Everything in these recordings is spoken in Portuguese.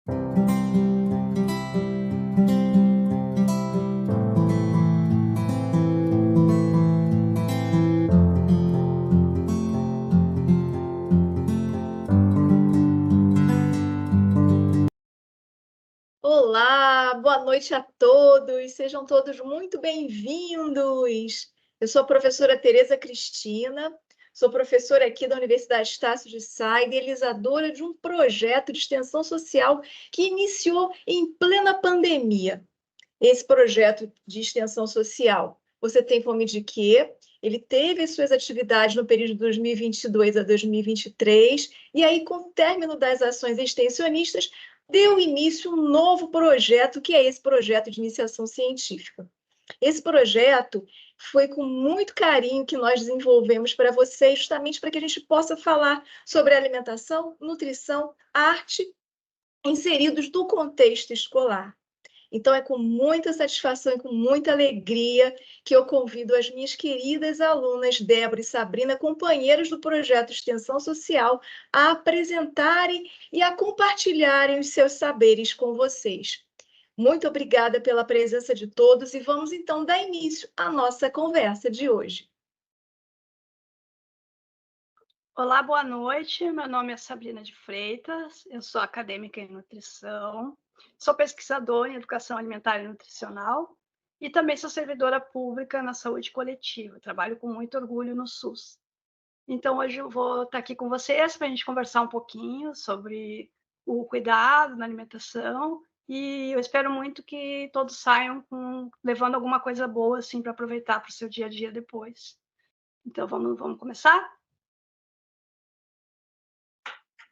Olá, boa noite a todos, sejam todos muito bem-vindos. Eu sou a professora Tereza Cristina, sou professora aqui da Universidade Estácio de Sá, idealizadora de um projeto de extensão social que iniciou em plena pandemia. Esse projeto de extensão social, Você Tem Fome de Quê? Ele teve as suas atividades no período de 2022 a 2023, e aí, com o término das ações extensionistas, deu início um novo projeto, que é esse projeto de iniciação científica. Esse projeto foi com muito carinho que nós desenvolvemos para vocês, justamente para que a gente possa falar sobre alimentação, nutrição, arte, inseridos no contexto escolar. Então, é com muita satisfação e com muita alegria que eu convido as minhas queridas alunas, Débora e Sabrina, companheiras do projeto Extensão Social, a apresentarem e a compartilharem os seus saberes com vocês. Muito obrigada pela presença de todos e vamos então dar início à nossa conversa de hoje. Olá, boa noite. Meu nome é Sabrina de Freitas, eu sou acadêmica em nutrição, sou pesquisadora em educação alimentar e nutricional e também sou servidora pública na saúde coletiva. Trabalho com muito orgulho no SUS. Então, hoje eu vou estar aqui com vocês para a gente conversar um pouquinho sobre o cuidado na alimentação e eu espero muito que todos saiam levando alguma coisa boa assim, para aproveitar para o seu dia a dia depois. Então, vamos começar?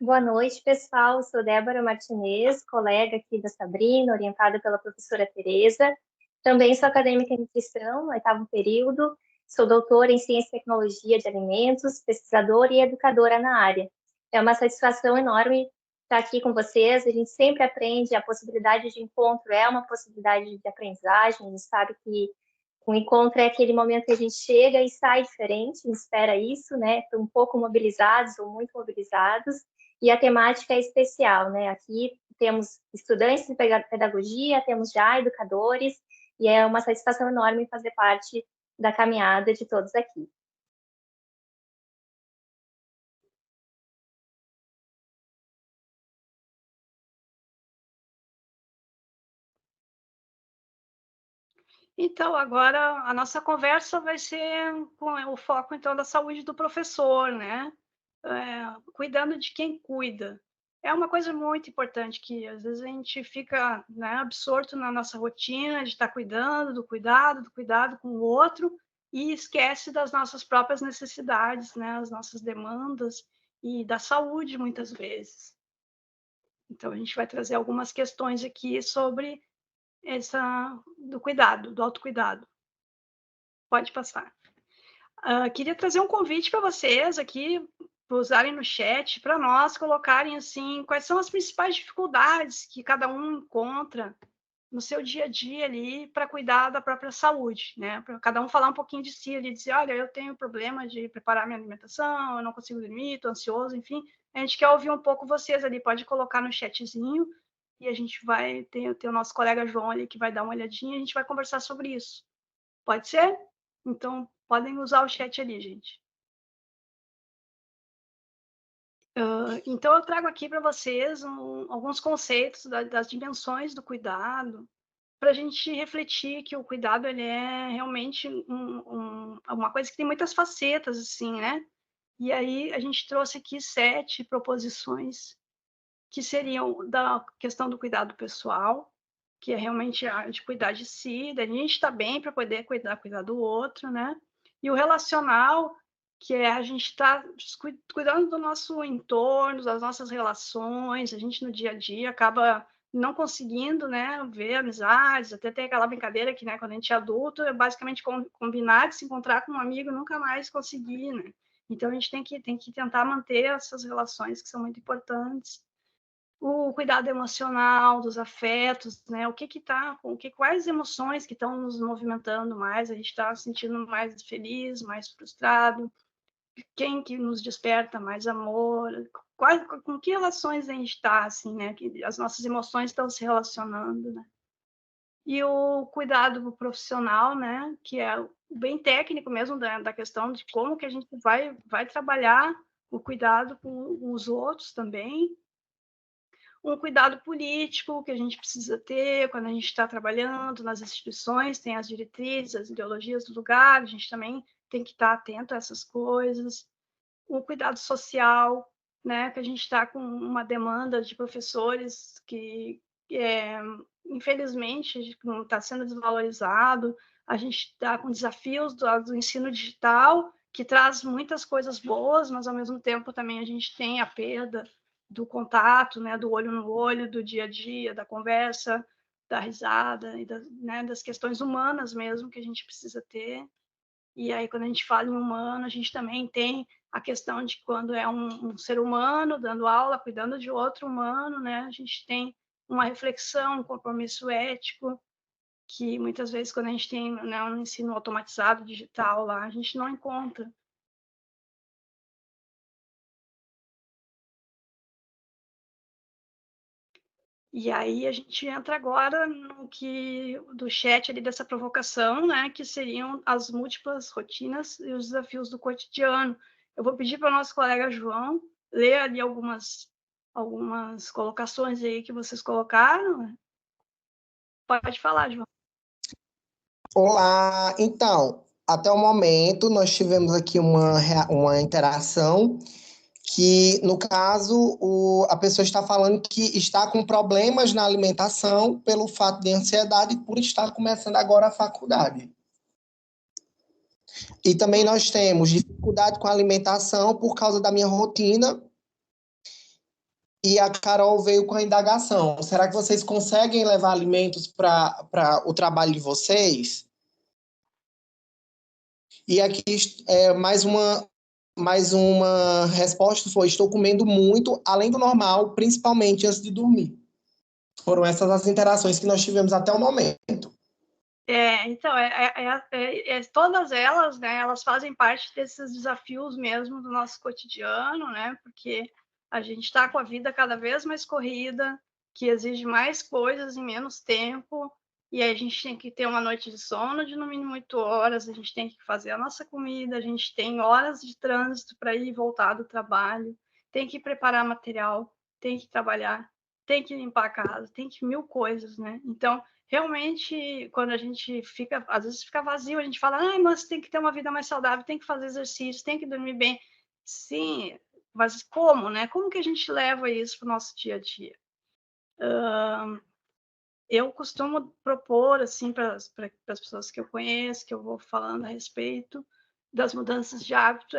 Boa noite, pessoal. Eu sou Débora Martinez, colega aqui da Sabrina, orientada pela professora Tereza. Também sou acadêmica em nutrição, oitavo período. Sou doutora em ciência e tecnologia de alimentos, pesquisadora e educadora na área. É uma satisfação enorme estar aqui com vocês. A gente sempre aprende, a possibilidade de encontro é uma possibilidade de aprendizagem. A gente sabe que o encontro é aquele momento que a gente chega e sai diferente, a gente espera isso, né? Um pouco mobilizados ou muito mobilizados. E a temática é especial, né? Aqui temos estudantes de pedagogia, temos já educadores, e é uma satisfação enorme fazer parte da caminhada de todos aqui. Então, agora a nossa conversa vai ser com o foco, então, da saúde do professor, né? Cuidando de quem cuida. É uma coisa muito importante que, às vezes, a gente fica, né, absorto na nossa rotina de estar cuidando do cuidado com o outro e esquece das nossas próprias necessidades, né? As nossas demandas e da saúde, muitas vezes. Então, a gente vai trazer algumas questões aqui sobre do cuidado, do autocuidado. Pode passar. Queria trazer um convite para vocês aqui, para usarem no chat, para nós colocarem assim, quais são as principais dificuldades que cada um encontra no seu dia a dia ali para cuidar da própria saúde, né? Para cada um falar um pouquinho de si ali, dizer, olha, eu tenho problema de preparar minha alimentação, eu não consigo dormir, estou ansioso, enfim. A gente quer ouvir um pouco vocês ali, pode colocar no chatzinho e a gente vai ter o nosso colega João ali que vai dar uma olhadinha e a gente vai conversar sobre isso. Pode ser? Então, podem usar o chat ali, gente. Então, eu trago aqui para vocês alguns conceitos das dimensões do cuidado, para a gente refletir que o cuidado ele é realmente uma coisa que tem muitas facetas, assim, né? E aí, a gente trouxe aqui 7 proposições, que seriam da questão do cuidado pessoal, que é realmente a de cuidar de si, da gente estar bem para poder cuidar do outro, né? E o relacional, que é a gente estar cuidando do nosso entorno, das nossas relações, a gente no dia a dia acaba não conseguindo, né, ver amizades, até tem aquela brincadeira que, né, quando a gente é adulto, é basicamente combinar de se encontrar com um amigo e nunca mais conseguir, né? Então, a gente tem que tentar manter essas relações que são muito importantes. O cuidado emocional, dos afetos, né? Quais emoções que estão nos movimentando mais? A gente está se sentindo mais feliz, mais frustrado, quem que nos desperta mais amor, com que relações a gente está, assim, né? Que as nossas emoções estão se relacionando, né? E o cuidado profissional, né? Que é bem técnico mesmo da questão de como que a gente vai trabalhar o cuidado com os outros também. Um cuidado político que a gente precisa ter quando a gente está trabalhando nas instituições, tem as diretrizes, as ideologias do lugar, a gente também tem que estar atento a essas coisas. Um cuidado social, né, que a gente está com uma demanda de professores que, infelizmente, não está sendo desvalorizado, a gente está com desafios do ensino digital, que traz muitas coisas boas, mas, ao mesmo tempo, também a gente tem a perda do contato, né, do olho no olho, do dia a dia, da conversa, da risada, e né, das questões humanas mesmo que a gente precisa ter. E aí, quando a gente fala em humano, a gente também tem a questão de quando é um ser humano dando aula, cuidando de outro humano, né? A gente tem uma reflexão, um compromisso ético, que muitas vezes, quando a gente tem, né, um ensino automatizado, digital lá, a gente não encontra. E aí a gente entra agora no que do chat ali dessa provocação, né, que seriam as múltiplas rotinas e os desafios do cotidiano. Eu vou pedir para o nosso colega João ler ali algumas colocações aí que vocês colocaram. Pode falar, João. Olá, então, até o momento nós tivemos aqui uma interação que, no caso, a pessoa está falando que está com problemas na alimentação pelo fato de ansiedade por estar começando agora a faculdade. E também nós temos dificuldade com a alimentação por causa da minha rotina. E a Carol veio com a indagação: será que vocês conseguem levar alimentos para o trabalho de vocês? E aqui mais uma resposta foi: estou comendo muito, além do normal, principalmente antes de dormir. Foram essas as interações que nós tivemos até o momento. Então, todas elas, né, elas fazem parte desses desafios mesmo do nosso cotidiano, né, porque a gente está com a vida cada vez mais corrida, que exige mais coisas em menos tempo, e aí a gente tem que ter uma noite de sono de no mínimo 8 horas, a gente tem que fazer a nossa comida, a gente tem horas de trânsito para ir e voltar do trabalho, tem que preparar material, tem que trabalhar, tem que limpar a casa, tem que mil coisas, né? Então, realmente, quando a gente fica, às vezes fica vazio, a gente fala, mas tem que ter uma vida mais saudável, tem que fazer exercício, tem que dormir bem. Sim, mas como, né? Como que a gente leva isso para o nosso dia a dia? Eu costumo propor, assim, para as pessoas que eu conheço, que eu vou falando a respeito das mudanças de hábito,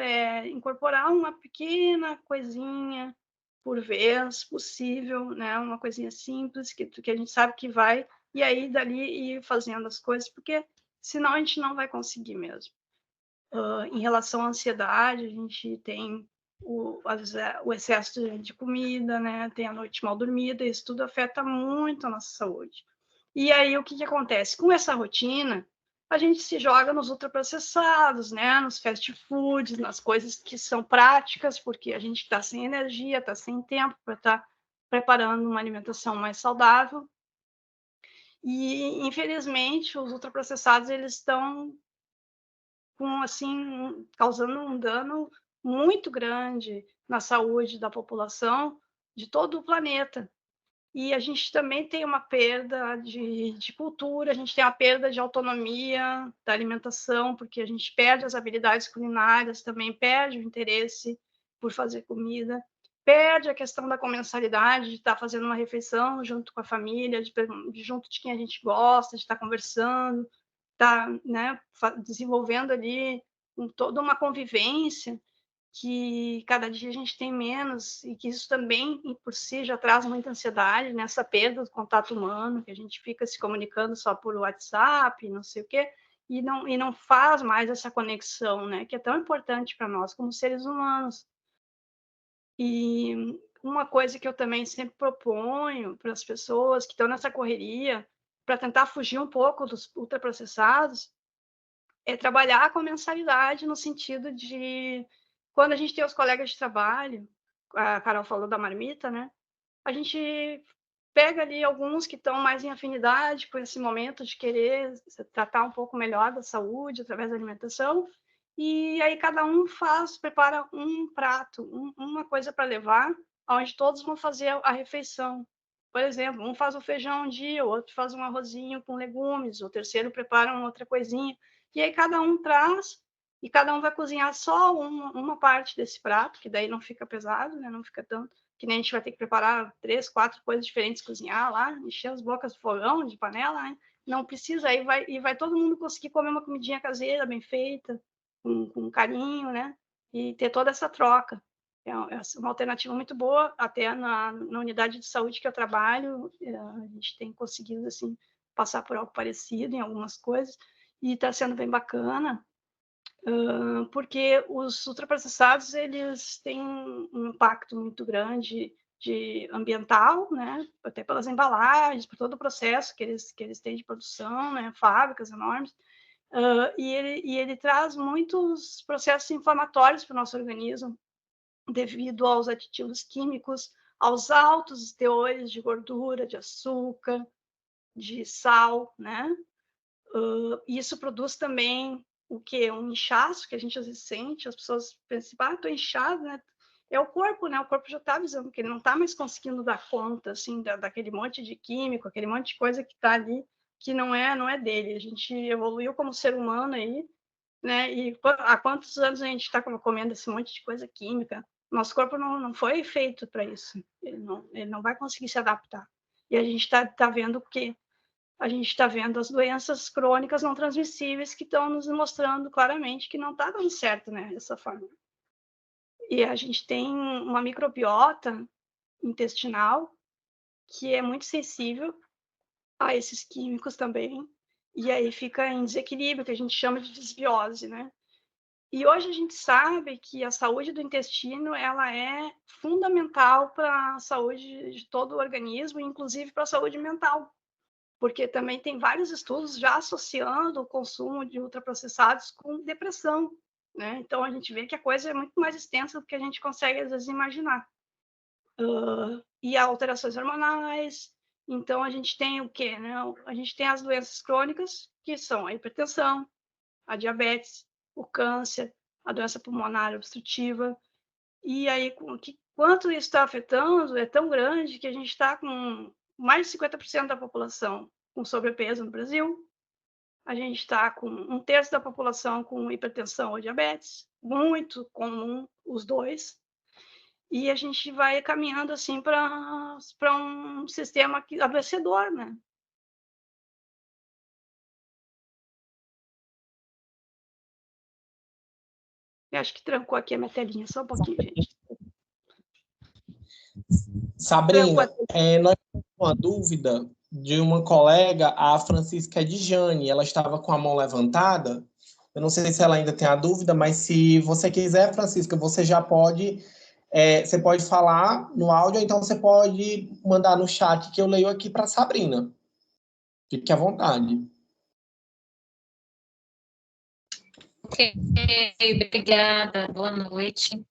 incorporar uma pequena coisinha por vez possível, né? Uma coisinha simples, que a gente sabe que vai, e aí dali ir fazendo as coisas, porque senão a gente não vai conseguir mesmo. Em relação à ansiedade, a gente tem o excesso de comida, né? Tem a noite mal dormida, isso tudo afeta muito a nossa saúde. E aí, o que acontece? Com essa rotina, a gente se joga nos ultraprocessados, né? Nos fast foods, nas coisas que são práticas, porque a gente está sem energia, está sem tempo para estar preparando uma alimentação mais saudável. E, infelizmente, os ultraprocessados, eles estão assim, causando um dano muito grande na saúde da população de todo o planeta. E a gente também tem uma perda de cultura, a gente tem a perda de autonomia da alimentação, porque a gente perde as habilidades culinárias, também perde o interesse por fazer comida, perde a questão da comensalidade, de estar fazendo uma refeição junto com a família, junto de quem a gente gosta, de estar conversando, estar, né, desenvolvendo ali toda uma convivência que cada dia a gente tem menos, e que isso também, por si, já traz muita ansiedade, nessa perda do contato humano, que a gente fica se comunicando só por WhatsApp, não sei o quê, e não faz mais essa conexão, né, que é tão importante para nós como seres humanos. E uma coisa que eu também sempre proponho para as pessoas que estão nessa correria, para tentar fugir um pouco dos ultraprocessados, é trabalhar com a mensalidade no sentido de quando a gente tem os colegas de trabalho, a Carol falou da marmita, né? A gente pega ali alguns que estão mais em afinidade com esse momento de querer tratar um pouco melhor da saúde através da alimentação, e aí cada um prepara um prato, uma coisa para levar, onde todos vão fazer a refeição. Por exemplo, um faz o feijão um dia, o outro faz um arrozinho com legumes, o terceiro prepara uma outra coisinha, e aí cada um traz, e cada um vai cozinhar só uma parte desse prato, que daí não fica pesado, né? Não fica tanto, que nem a gente vai ter que preparar 3, 4 coisas diferentes, cozinhar lá, encher as bocas do fogão, de panela, né? Não precisa, aí vai todo mundo conseguir comer uma comidinha caseira, bem feita, com carinho, né? E ter toda essa troca. É uma alternativa muito boa, até na unidade de saúde que eu trabalho, a gente tem conseguido, assim, passar por algo parecido em algumas coisas, e está sendo bem bacana, porque os ultraprocessados, eles têm um impacto muito grande ambiental, né? Até pelas embalagens, por todo o processo que eles têm de produção, né? Fábricas enormes, e ele traz muitos processos inflamatórios para o nosso organismo, devido aos aditivos químicos, aos altos teores de gordura, de açúcar, de sal, né? Isso produz também o quê? Um inchaço que a gente às vezes sente, as pessoas pensam, estou inchado, né? É o corpo, né? O corpo já está avisando que ele não está mais conseguindo dar conta, assim, daquele monte de químico, aquele monte de coisa que está ali, que não é dele. A gente evoluiu como ser humano aí, né? E há quantos anos a gente está comendo esse monte de coisa química? Nosso corpo não foi feito para isso. Ele não vai conseguir se adaptar. E a gente está vendo que a gente está vendo as doenças crônicas não transmissíveis que estão nos mostrando claramente que não está dando certo, né, dessa forma. E a gente tem uma microbiota intestinal que é muito sensível a esses químicos também, e aí fica em desequilíbrio, que a gente chama de desbiose, né? E hoje a gente sabe que a saúde do intestino, ela é fundamental para a saúde de todo o organismo, inclusive para a saúde mental, porque também tem vários estudos já associando o consumo de ultraprocessados com depressão, né? Então a gente vê que a coisa é muito mais extensa do que a gente consegue às vezes imaginar. E alterações hormonais. Então a gente tem o quê, né? A gente tem as doenças crônicas, que são a hipertensão, a diabetes, o câncer, a doença pulmonar obstrutiva. E aí, quanto isso está afetando é tão grande que a gente está com mais de 50% da população com sobrepeso no Brasil. A gente está com 1/3 da população com hipertensão ou diabetes, muito comum os dois. E a gente vai caminhando assim para um sistema adoecedor, né? Eu acho que trancou aqui a minha telinha, só um pouquinho, gente. Sabrina, nós temos uma dúvida de uma colega, a Francisca Edjane, ela estava com a mão levantada. Eu não sei se ela ainda tem a dúvida, mas se você quiser, Francisca, você já pode, você pode falar no áudio, ou então você pode mandar no chat que eu leio aqui para a Sabrina. Fique à vontade. Ok, obrigada, boa noite.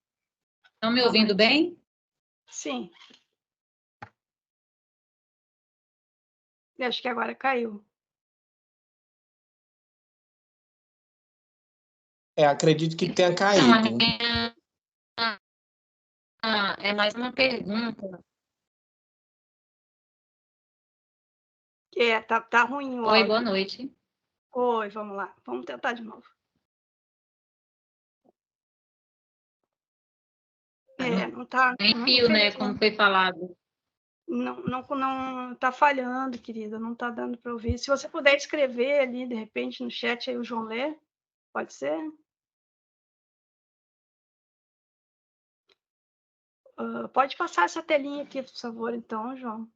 Estão me ouvindo bem? Sim. Eu acho que agora caiu. Acredito que tenha caído. É mais uma pergunta. Tá ruim o Oi, áudio. boa noite. Oi, vamos lá. Vamos tentar de novo. Não tá... Tem fio, né, como foi falado. Não tá falhando, querida. Não tá dando para ouvir. Se você puder escrever ali, de repente, no chat, aí o João lê, pode ser? Pode passar essa telinha aqui, por favor, então, João.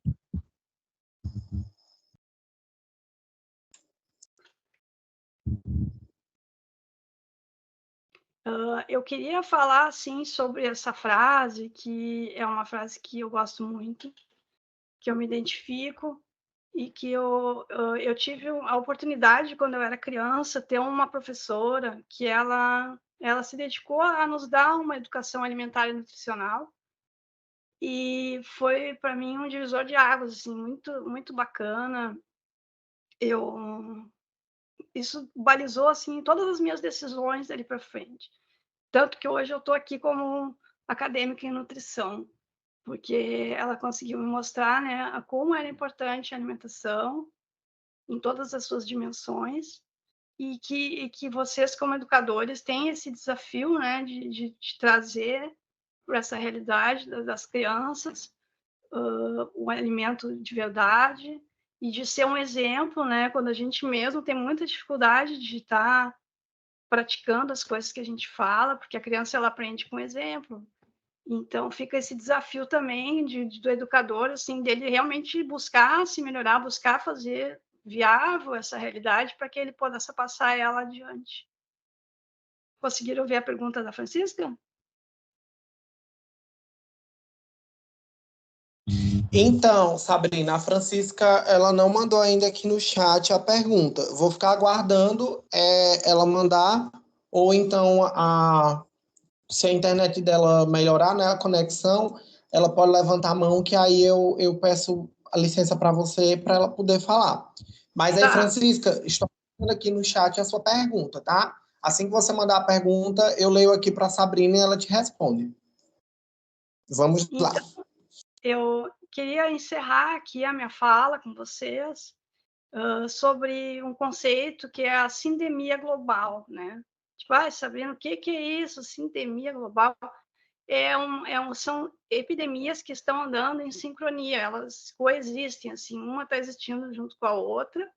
Eu queria falar, assim, sobre essa frase, que é uma frase que eu gosto muito, que eu me identifico, e que eu tive a oportunidade, quando eu era criança, ter uma professora que ela se dedicou a nos dar uma educação alimentar e nutricional, e foi para mim um divisor de águas, assim, muito, muito bacana. Isso balizou, assim, todas as minhas decisões dali para frente. Tanto que hoje eu estou aqui como acadêmica em nutrição, porque ela conseguiu me mostrar, né, como era importante a alimentação em todas as suas dimensões, e que vocês, como educadores, têm esse desafio, né, de trazer para essa realidade das crianças o alimento de verdade, e de ser um exemplo, né, quando a gente mesmo tem muita dificuldade de estar praticando as coisas que a gente fala, porque a criança ela aprende com exemplo. Então fica esse desafio também do educador, assim, dele realmente buscar se melhorar, buscar fazer viável essa realidade para que ele possa passar ela adiante. Conseguiram ver a pergunta da Francisca? Então, Sabrina, a Francisca, ela não mandou ainda aqui no chat a pergunta. Vou ficar aguardando ela mandar, ou então, se a internet dela melhorar, né, a conexão, ela pode levantar a mão, que aí eu peço a licença para você, para ela poder falar. Mas aí, Francisca, estou mandando aqui no chat a sua pergunta, tá? Assim que você mandar a pergunta, eu leio aqui para a Sabrina e ela te responde. Vamos lá. Eu queria encerrar aqui a minha fala com vocês sobre um conceito que é a sindemia global, né? Tipo, Sabrina, o que é isso, sindemia global? São epidemias que estão andando em sincronia, elas coexistem, assim, uma está existindo junto com a outra,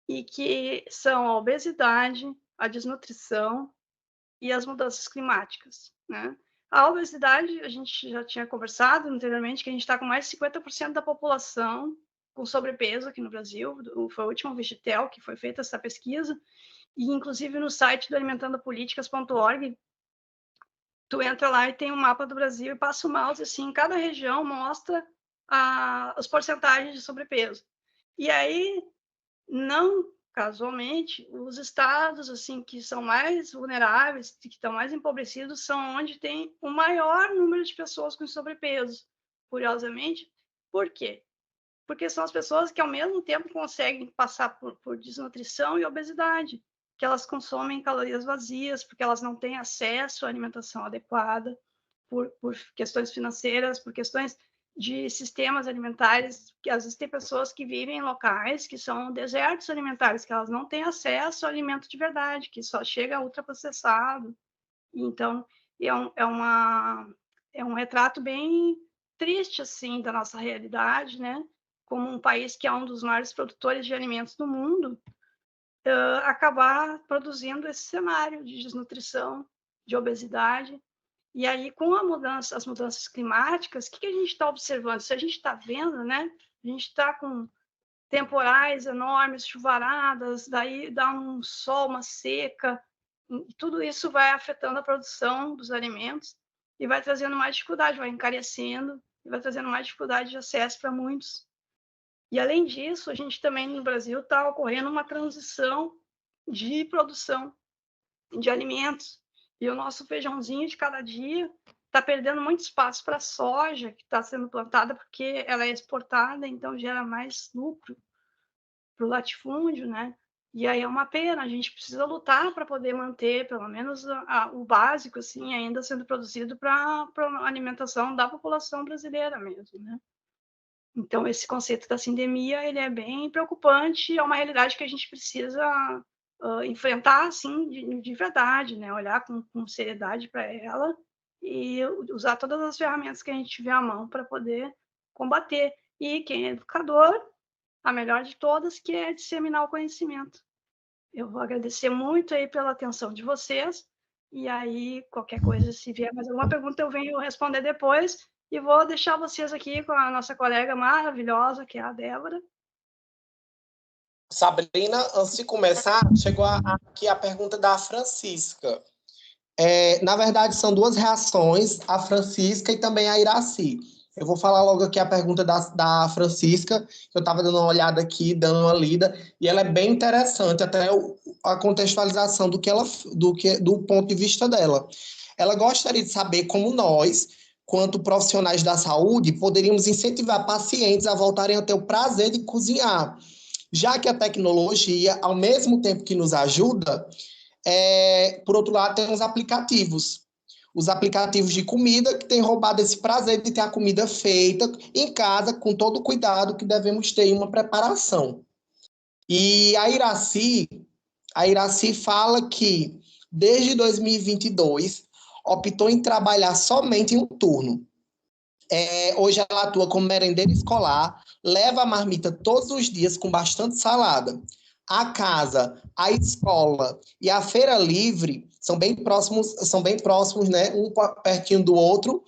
e que são a obesidade, a desnutrição e as mudanças climáticas, né? A obesidade, a gente já tinha conversado anteriormente, que a gente está com mais de 50% da população com sobrepeso aqui no Brasil. Foi o último Vigitel que foi feita essa pesquisa, e inclusive no site do alimentandopoliticas.org, tu entra lá e tem um mapa do Brasil e passa o mouse, assim, cada região mostra as porcentagens de sobrepeso. E aí, não casualmente, os estados assim que são mais vulneráveis, que estão mais empobrecidos, são onde tem o maior número de pessoas com sobrepeso, curiosamente. Por quê? Porque são as pessoas que, ao mesmo tempo, conseguem passar por desnutrição e obesidade, que elas consomem calorias vazias, porque elas não têm acesso à alimentação adequada, por questões financeiras, por questões de sistemas alimentares, que às vezes tem pessoas que vivem em locais que são desertos alimentares, que elas não têm acesso ao alimento de verdade, que só chega ultraprocessado. Então, é um retrato bem triste, assim, da nossa realidade, né? Como um país que é um dos maiores produtores de alimentos do mundo, acabar produzindo esse cenário de desnutrição, de obesidade. E aí, com as mudanças climáticas, o que a gente está observando? Se a gente está vendo, né? A gente está com temporais enormes, chuvaradas, daí dá um sol, uma seca, e tudo isso vai afetando a produção dos alimentos e vai trazendo mais dificuldade, vai encarecendo e vai trazendo mais dificuldade de acesso para muitos. E, além disso, a gente também no Brasil está ocorrendo uma transição de produção de alimentos. E o nosso feijãozinho de cada dia está perdendo muito espaço para a soja, que está sendo plantada porque ela é exportada, então gera mais lucro para o latifúndio, né? E aí é uma pena, a gente precisa lutar para poder manter, pelo menos, o básico, assim, ainda sendo produzido para a alimentação da população brasileira mesmo, né? Então, esse conceito da sindemia, ele é bem preocupante, é uma realidade que a gente precisa enfrentar, assim, de verdade, né? Olhar com seriedade para ela e usar todas as ferramentas que a gente tiver à mão para poder combater. E quem é educador, a melhor de todas, que é disseminar o conhecimento. Eu vou agradecer muito aí pela atenção de vocês, e aí, qualquer coisa, se vier mais alguma pergunta, eu venho responder depois, e vou deixar vocês aqui com a nossa colega maravilhosa, que é a Débora. Sabrina, antes de começar, chegou aqui a pergunta da Francisca. Na verdade, são duas reações, a Francisca e também a Iraci. Eu vou falar logo aqui a pergunta da Francisca, que eu estava dando uma olhada aqui, dando uma lida, e ela é bem interessante, até a contextualização do ponto de vista dela. Ela gostaria de saber como nós, quanto profissionais da saúde, poderíamos incentivar pacientes a voltarem a ter o prazer de cozinhar, já que a tecnologia, ao mesmo tempo que nos ajuda, por outro lado, tem os aplicativos de comida que têm roubado esse prazer de ter a comida feita em casa, com todo o cuidado que devemos ter em uma preparação. E a Iraci fala que, desde 2022, optou em trabalhar somente em um turno. Hoje ela atua como merendeira escolar, leva a marmita todos os dias com bastante salada. A casa, a escola e a feira livre são bem próximos, né? Um pertinho do outro.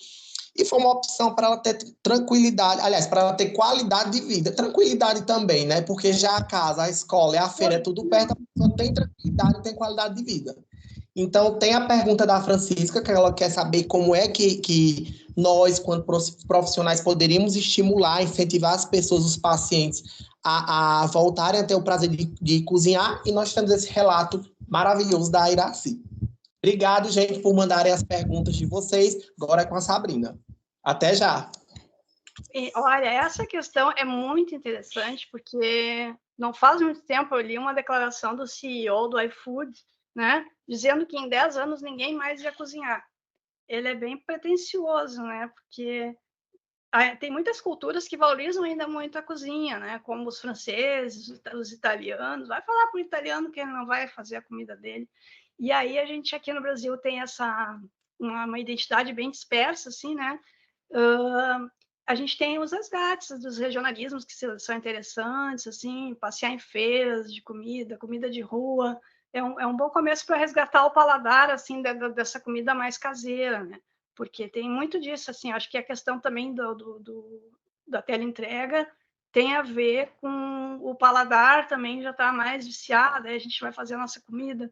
E foi uma opção para ela ter tranquilidade, aliás, para ela ter qualidade de vida. Tranquilidade também, né? Porque já a casa, a escola e a feira é tudo perto, a pessoa tem tranquilidade e tem qualidade de vida. Então, tem a pergunta da Francisca, que ela quer saber como é que nós, quanto profissionais, poderíamos estimular, incentivar as pessoas, os pacientes, a voltarem a ter o prazer de cozinhar, e nós temos esse relato maravilhoso da Iraci. Obrigado, gente, por mandarem as perguntas de vocês. Agora é com a Sabrina. Até já! E, olha, essa questão é muito interessante, porque não faz muito tempo eu li uma declaração do CEO do iFood, né, dizendo que em 10 anos ninguém mais ia cozinhar. Ele é bem pretensioso, né, porque tem muitas culturas que valorizam ainda muito a cozinha, né, como os franceses, os italianos. Vai falar para o italiano que ele não vai fazer a comida dele. E aí a gente aqui no Brasil tem uma identidade bem dispersa, assim, né? A gente tem os resgates dos regionalismos que são interessantes, assim, passear em feiras de comida de rua. É um bom começo para resgatar o paladar, assim, dessa comida mais caseira, né? Porque tem muito disso, assim, acho que a questão também da teleentrega tem a ver com o paladar também já está mais viciado, aí a gente vai fazer a nossa comida,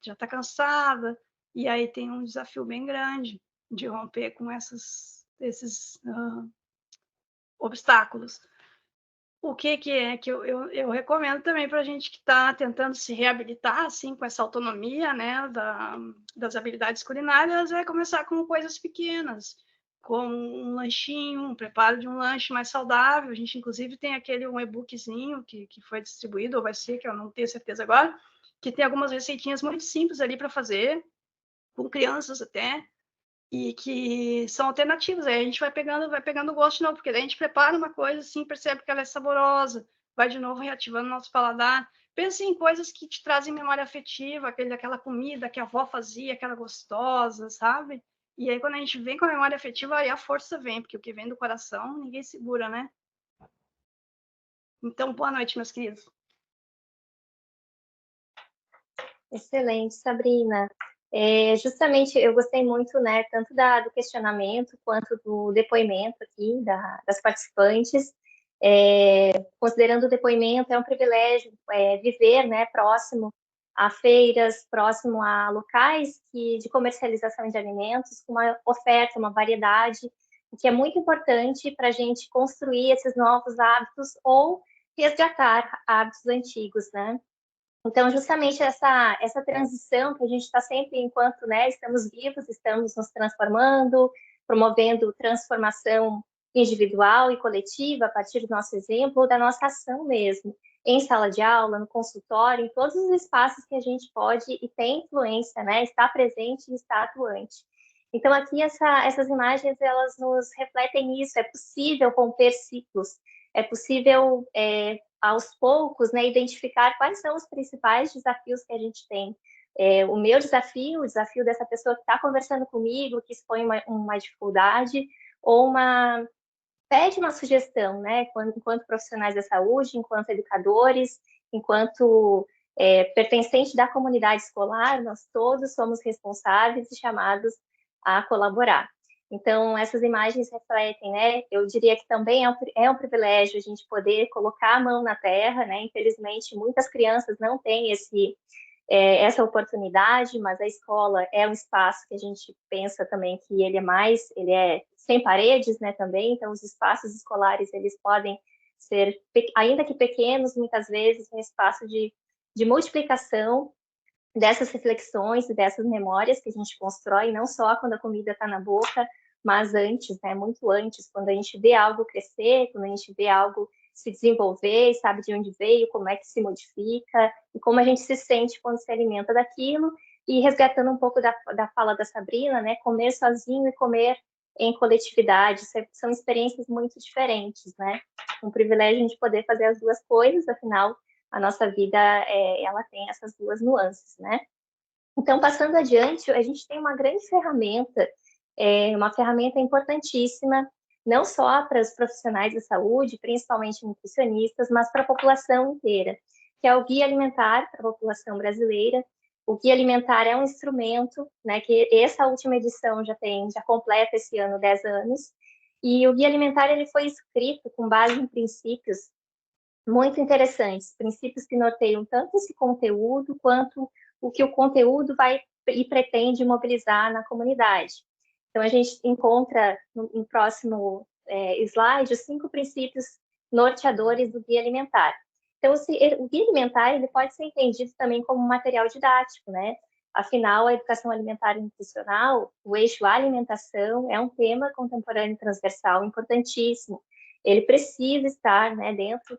já está cansada, e aí tem um desafio bem grande de romper com esses obstáculos. O que é que eu recomendo também para a gente que está tentando se reabilitar assim, com essa autonomia, né, das habilidades culinárias, é começar com coisas pequenas, com um lanchinho, um preparo de um lanche mais saudável. A gente, inclusive, tem um e-bookzinho que foi distribuído, ou vai ser, que eu não tenho certeza agora, que tem algumas receitinhas muito simples ali para fazer, com crianças até, e que são alternativas. Aí a gente vai pegando gosto de novo, porque daí a gente prepara uma coisa assim, percebe que ela é saborosa, vai de novo reativando o nosso paladar. Pense em coisas que te trazem memória afetiva, aquela comida que a avó fazia, aquela gostosa, sabe? E aí, quando a gente vem com a memória afetiva, aí a força vem, porque o que vem do coração, ninguém segura, né? Então, boa noite, meus queridos. Excelente, Sabrina. Justamente, eu gostei muito, né, tanto do questionamento quanto do depoimento aqui das participantes. Considerando o depoimento, é um privilégio viver, né, próximo a feiras, próximo a locais de comercialização de alimentos, com uma oferta, uma variedade, o que é muito importante para a gente construir esses novos hábitos ou resgatar hábitos antigos, né? Então, justamente essa transição que a gente está sempre, enquanto, né, estamos vivos, estamos nos transformando, promovendo transformação individual e coletiva a partir do nosso exemplo ou da nossa ação mesmo, em sala de aula, no consultório, em todos os espaços que a gente pode e tem influência, né, está presente e está atuante. Então, aqui essas imagens, elas nos refletem isso, é possível romper ciclos, é possível aos poucos, né, identificar quais são os principais desafios que a gente tem. O meu desafio, o desafio dessa pessoa que está conversando comigo, que expõe uma dificuldade, ou pede uma sugestão, né, enquanto profissionais da saúde, enquanto educadores, enquanto pertencente da comunidade escolar, nós todos somos responsáveis e chamados a colaborar. Então, essas imagens refletem, né? Eu diria que também é um privilégio a gente poder colocar a mão na terra, né? Infelizmente, muitas crianças não têm essa oportunidade, mas a escola é um espaço que a gente pensa também que ele é sem paredes, né, também, então os espaços escolares, eles podem ser, ainda que pequenos, muitas vezes, um espaço de multiplicação dessas reflexões e dessas memórias que a gente constrói, não só quando a comida está na boca, mas antes, né, muito antes, quando a gente vê algo crescer, quando a gente vê algo se desenvolver, sabe de onde veio, como é que se modifica, e como a gente se sente quando se alimenta daquilo, e resgatando um pouco da fala da Sabrina, né, comer sozinho e comer em coletividade, são experiências muito diferentes, né, um privilégio a gente poder fazer as duas coisas, afinal, a nossa vida, ela tem essas duas nuances, né. Então, passando adiante, a gente tem uma grande ferramenta, uma ferramenta importantíssima, não só para os profissionais da saúde, principalmente nutricionistas, mas para a população inteira, que é o Guia Alimentar para a população brasileira. O Guia Alimentar é um instrumento, né, que essa última edição já completa esse ano 10 anos, e o Guia Alimentar ele foi escrito com base em princípios muito interessantes, princípios que norteiam tanto esse conteúdo quanto o que o conteúdo vai e pretende mobilizar na comunidade. Então, a gente encontra no próximo slide os 5 princípios norteadores do Guia Alimentar. Então, o Guia Alimentar ele pode ser entendido também como um material didático, né? Afinal, a educação alimentar e nutricional, o eixo alimentação, é um tema contemporâneo transversal importantíssimo. Ele precisa estar, né, dentro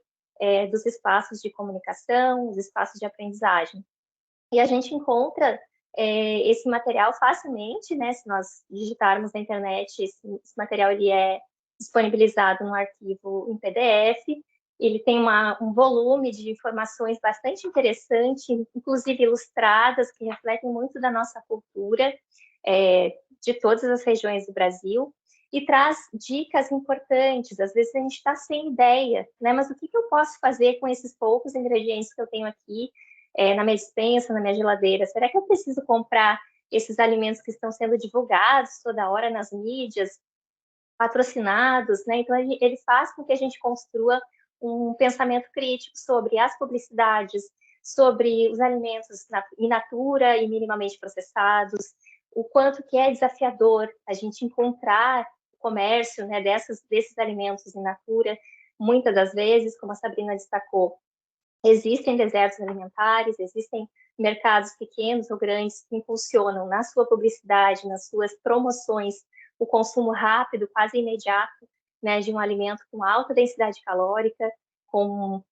dos espaços de comunicação, os espaços de aprendizagem. E a gente encontra esse material facilmente, né? Se nós digitarmos na internet, esse material ele é disponibilizado num arquivo em PDF. Ele tem um volume de informações bastante interessante, inclusive ilustradas, que refletem muito da nossa cultura, de todas as regiões do Brasil, e traz dicas importantes. Às vezes a gente está sem ideia, né? Mas o que eu posso fazer com esses poucos ingredientes que eu tenho aqui na minha despensa, na minha geladeira? Será que eu preciso comprar esses alimentos que estão sendo divulgados toda hora nas mídias, patrocinados, né? Então ele faz com que a gente construa um pensamento crítico sobre as publicidades, sobre os alimentos in natura e minimamente processados, o quanto que é desafiador a gente encontrar o comércio, né, desses alimentos in natura. Muitas das vezes, como a Sabrina destacou, existem desertos alimentares, existem mercados pequenos ou grandes que impulsionam na sua publicidade, nas suas promoções, o consumo rápido, quase imediato, né, de um alimento com alta densidade calórica, com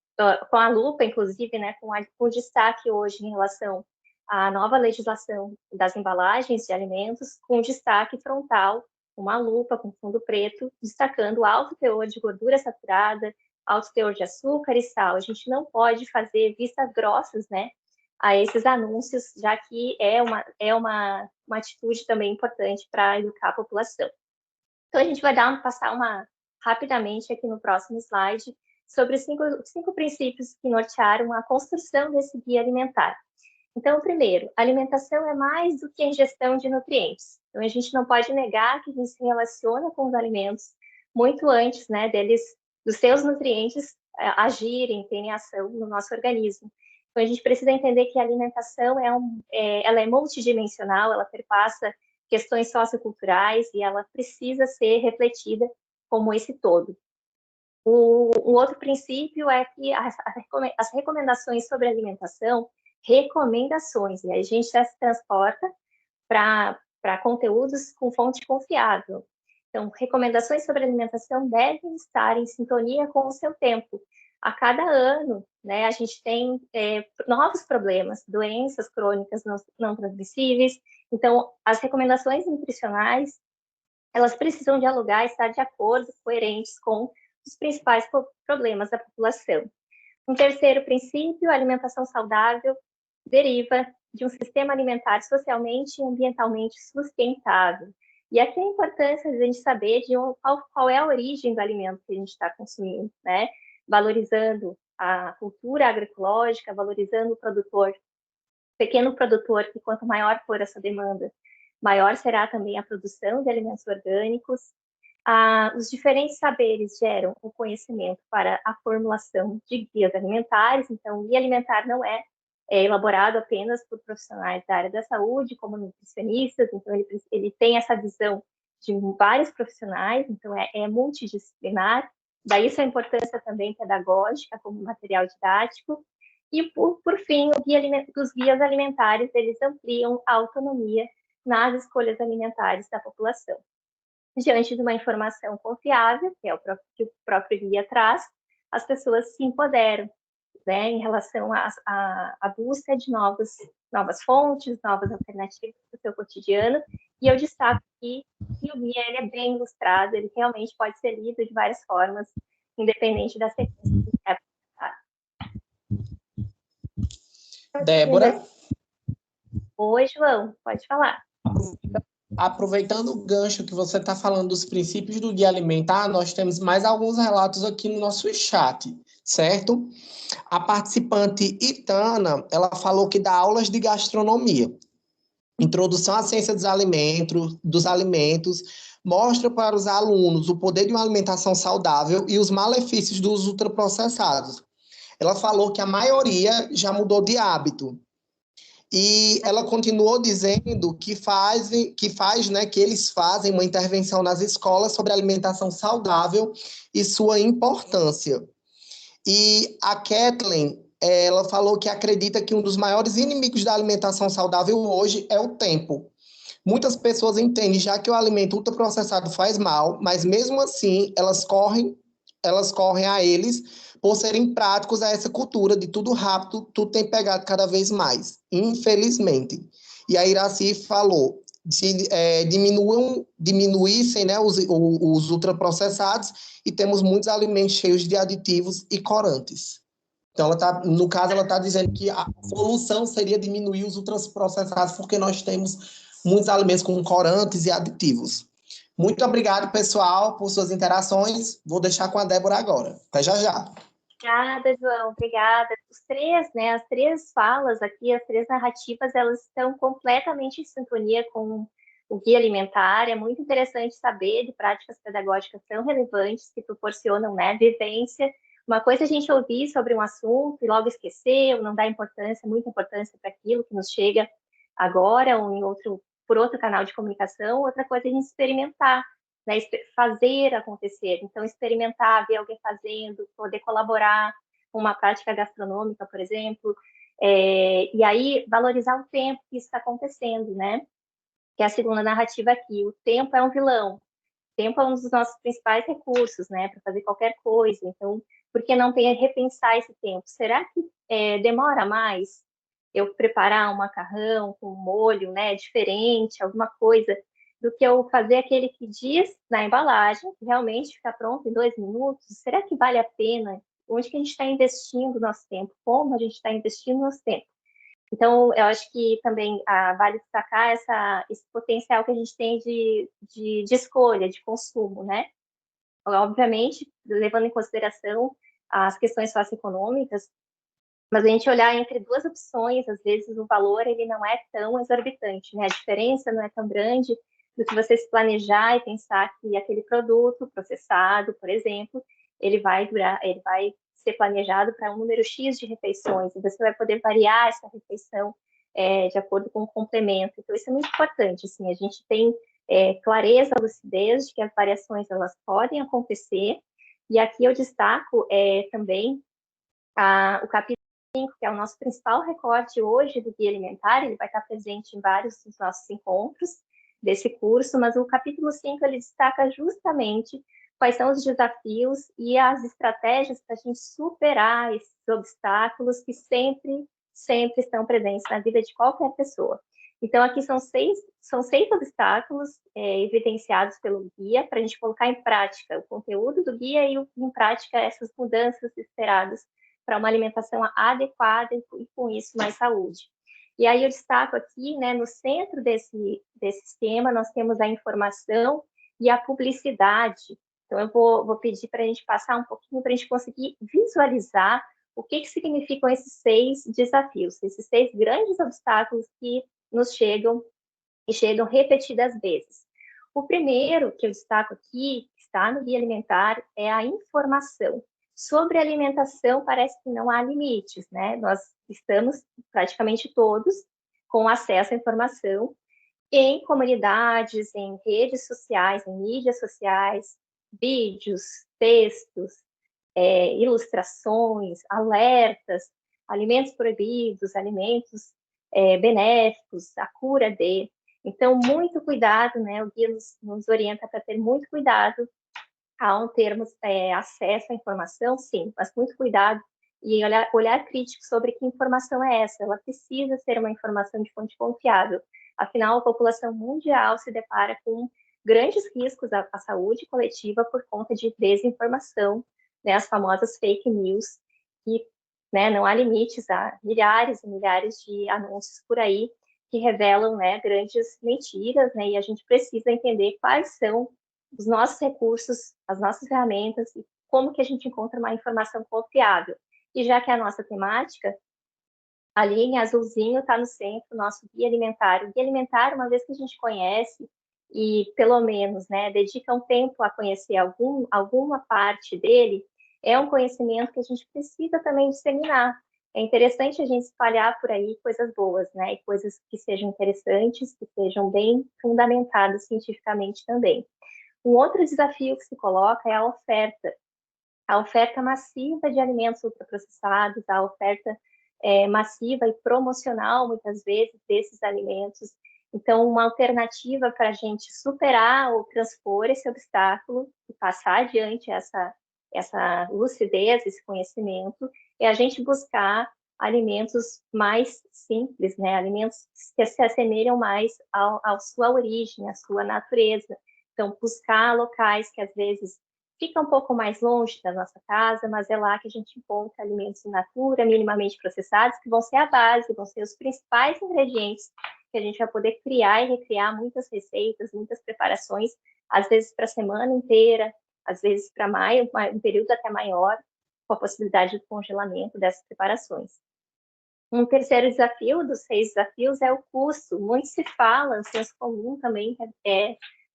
a lupa, inclusive, né, com destaque hoje em relação à nova legislação das embalagens de alimentos, com destaque frontal, uma lupa com fundo preto, destacando alto teor de gordura saturada, alto teor de açúcar e sal. A gente não pode fazer vistas grossas, né, a esses anúncios, já que é uma atitude também importante para educar a população. Então, a gente vai passar rapidamente aqui no próximo slide sobre os cinco princípios que nortearam a construção desse guia alimentar. Então, primeiro, a alimentação é mais do que a ingestão de nutrientes. Então, a gente não pode negar que a gente se relaciona com os alimentos muito antes, né, dos seus nutrientes agirem, terem ação no nosso organismo. Então, a gente precisa entender que a alimentação ela é multidimensional, ela perpassa questões socioculturais e ela precisa ser refletida como esse todo. O outro princípio é que as recomendações sobre alimentação, recomendações, e a gente já se transporta para conteúdos com fonte confiável. Então, recomendações sobre alimentação devem estar em sintonia com o seu tempo. A cada ano, né, a gente tem novos problemas, doenças crônicas não transmissíveis. Então, as recomendações nutricionais, elas precisam dialogar e estar de acordo, coerentes com os principais problemas da população. Um terceiro princípio, a alimentação saudável deriva de um sistema alimentar socialmente e ambientalmente sustentável. E aqui a importância de a gente saber qual é a origem do alimento que a gente está consumindo, né? Valorizando a cultura agroecológica, valorizando o produtor, pequeno produtor, que quanto maior for a sua demanda, maior será também a produção de alimentos orgânicos. Os diferentes saberes geram o conhecimento para a formulação de guias alimentares. Então, o guia alimentar não é elaborado apenas por profissionais da área da saúde, como nutricionistas. Então, ele tem essa visão de vários profissionais, então é multidisciplinar, daí sua importância também pedagógica como material didático, e por fim, os guias alimentares, eles ampliam a autonomia nas escolhas alimentares da população. Diante de uma informação confiável, que é que o próprio guia traz, as pessoas se empoderam, né, em relação à busca de novas fontes, novas alternativas para o seu cotidiano. E eu destaco que o guia ele é bem ilustrado, ele realmente pode ser lido de várias formas, independente da sequência que é apresentada. Débora? Oi, João, pode falar. Aproveitando o gancho que você está falando dos princípios do guia alimentar, nós temos mais alguns relatos aqui no nosso chat, certo? A participante Itana, ela falou que dá aulas de gastronomia. Introdução à ciência dos alimentos, mostra para os alunos o poder de uma alimentação saudável e os malefícios dos ultraprocessados. Ela falou que a maioria já mudou de hábito. E ela continuou dizendo que eles fazem uma intervenção nas escolas sobre alimentação saudável e sua importância. E a Kathleen, ela falou que acredita que um dos maiores inimigos da alimentação saudável hoje é o tempo. Muitas pessoas entendem já que o alimento ultraprocessado faz mal, mas mesmo assim elas correm a eles por serem práticos a essa cultura de tudo rápido, tudo tem pegado cada vez mais, infelizmente. E a Iraci falou de diminuíssem, né, os ultraprocessados e temos muitos alimentos cheios de aditivos e corantes. Então, no caso, ela está dizendo que a solução seria diminuir os ultraprocessados, porque nós temos muitos alimentos com corantes e aditivos. Muito obrigado, pessoal, por suas interações. Vou deixar com a Débora agora. Até já, já. Obrigada, João, obrigada. Os três, né, as três falas aqui, as três narrativas, elas estão completamente em sintonia com o guia alimentar. É muito interessante saber de práticas pedagógicas tão relevantes que proporcionam, né, vivência. Uma coisa é a gente ouvir sobre um assunto e logo esquecer, ou não dar importância, muita importância para aquilo que nos chega agora ou por outro canal de comunicação. Outra coisa é a gente experimentar, né, fazer acontecer. Então, experimentar, ver alguém fazendo, poder colaborar com uma prática gastronômica, por exemplo, e aí valorizar o tempo que isso está acontecendo, né? Que é a segunda narrativa aqui. O tempo é um vilão. O tempo é um dos nossos principais recursos, né, para fazer qualquer coisa. Então, por que não repensar esse tempo? Será que demora mais eu preparar um macarrão com um molho, né, diferente, alguma coisa, do que eu fazer aquele que diz na embalagem, que realmente fica pronto em 2 minutos? Será que vale a pena? Onde que a gente está investindo o nosso tempo? Como a gente está investindo o nosso tempo? Então, eu acho que também vale destacar esse potencial que a gente tem de escolha, de consumo, né? Obviamente, levando em consideração as questões socioeconômicas, mas a gente olhar entre duas opções, às vezes o valor ele não é tão exorbitante, né? A diferença não é tão grande do que você se planejar e pensar que aquele produto processado, por exemplo, ele vai ser planejado para um número X de refeições, e você vai poder variar essa refeição de acordo com o complemento. Então, isso é muito importante, assim, a gente tem clareza, lucidez de que as variações elas podem acontecer, e aqui eu destaco também o capítulo 5, que é o nosso principal recorte hoje do Guia Alimentar. Ele vai estar presente em vários dos nossos encontros desse curso, mas o capítulo 5 ele destaca justamente quais são os desafios e as estratégias para a gente superar esses obstáculos que sempre estão presentes na vida de qualquer pessoa. Então, aqui são seis obstáculos evidenciados pelo guia para a gente colocar em prática o conteúdo do guia e em prática essas mudanças esperadas para uma alimentação adequada e, com isso, mais saúde. E aí eu destaco aqui, né, no centro desse esquema, nós temos a informação e a publicidade. Então, eu vou pedir para a gente passar um pouquinho para a gente conseguir visualizar o que significam esses 6 desafios, esses 6 grandes obstáculos que nos chegam e chegam repetidas vezes. O primeiro que eu destaco aqui, que está no Guia Alimentar, é a informação. Sobre alimentação, parece que não há limites, né? Nós estamos praticamente todos com acesso à informação em comunidades, em redes sociais, em mídias sociais, vídeos, textos, ilustrações, alertas, alimentos proibidos, alimentos benéficos, a cura de. Então, muito cuidado, né? O guia nos orienta para ter muito cuidado ao termos acesso à informação, sim, mas muito cuidado e olhar crítico sobre que informação é essa. Ela precisa ser uma informação de fonte confiável. Afinal, a população mundial se depara com grandes riscos à saúde coletiva por conta de desinformação, né, as famosas fake news, que, né, não há limites, há milhares e milhares de anúncios por aí que revelam, né, grandes mentiras, né, e a gente precisa entender quais são os nossos recursos, as nossas ferramentas e como que a gente encontra uma informação confiável. E já que é a nossa temática, ali em azulzinho está no centro o nosso guia alimentar. O guia alimentar, uma vez que a gente conhece e pelo menos, né, dedica um tempo a conhecer alguma parte dele, é um conhecimento que a gente precisa também disseminar. É interessante a gente espalhar por aí coisas boas, né, e coisas que sejam interessantes, que sejam bem fundamentadas cientificamente também. Um outro desafio que se coloca é a oferta massiva de alimentos ultraprocessados, a oferta massiva e promocional, muitas vezes, desses alimentos. Então, uma alternativa para a gente superar ou transpor esse obstáculo e passar adiante essa lucidez, esse conhecimento, é a gente buscar alimentos mais simples, né? Alimentos que se assemelham mais à sua origem, à sua natureza. Então, buscar locais que às vezes ficam um pouco mais longe da nossa casa, mas é lá que a gente encontra alimentos in natura, minimamente processados, que vão ser a base, vão ser os principais ingredientes que a gente vai poder criar e recriar muitas receitas, muitas preparações, às vezes para a semana inteira, às vezes para um período até maior, com a possibilidade de congelamento dessas preparações. Um terceiro desafio dos 6 desafios é o custo. Muito se fala, o senso comum também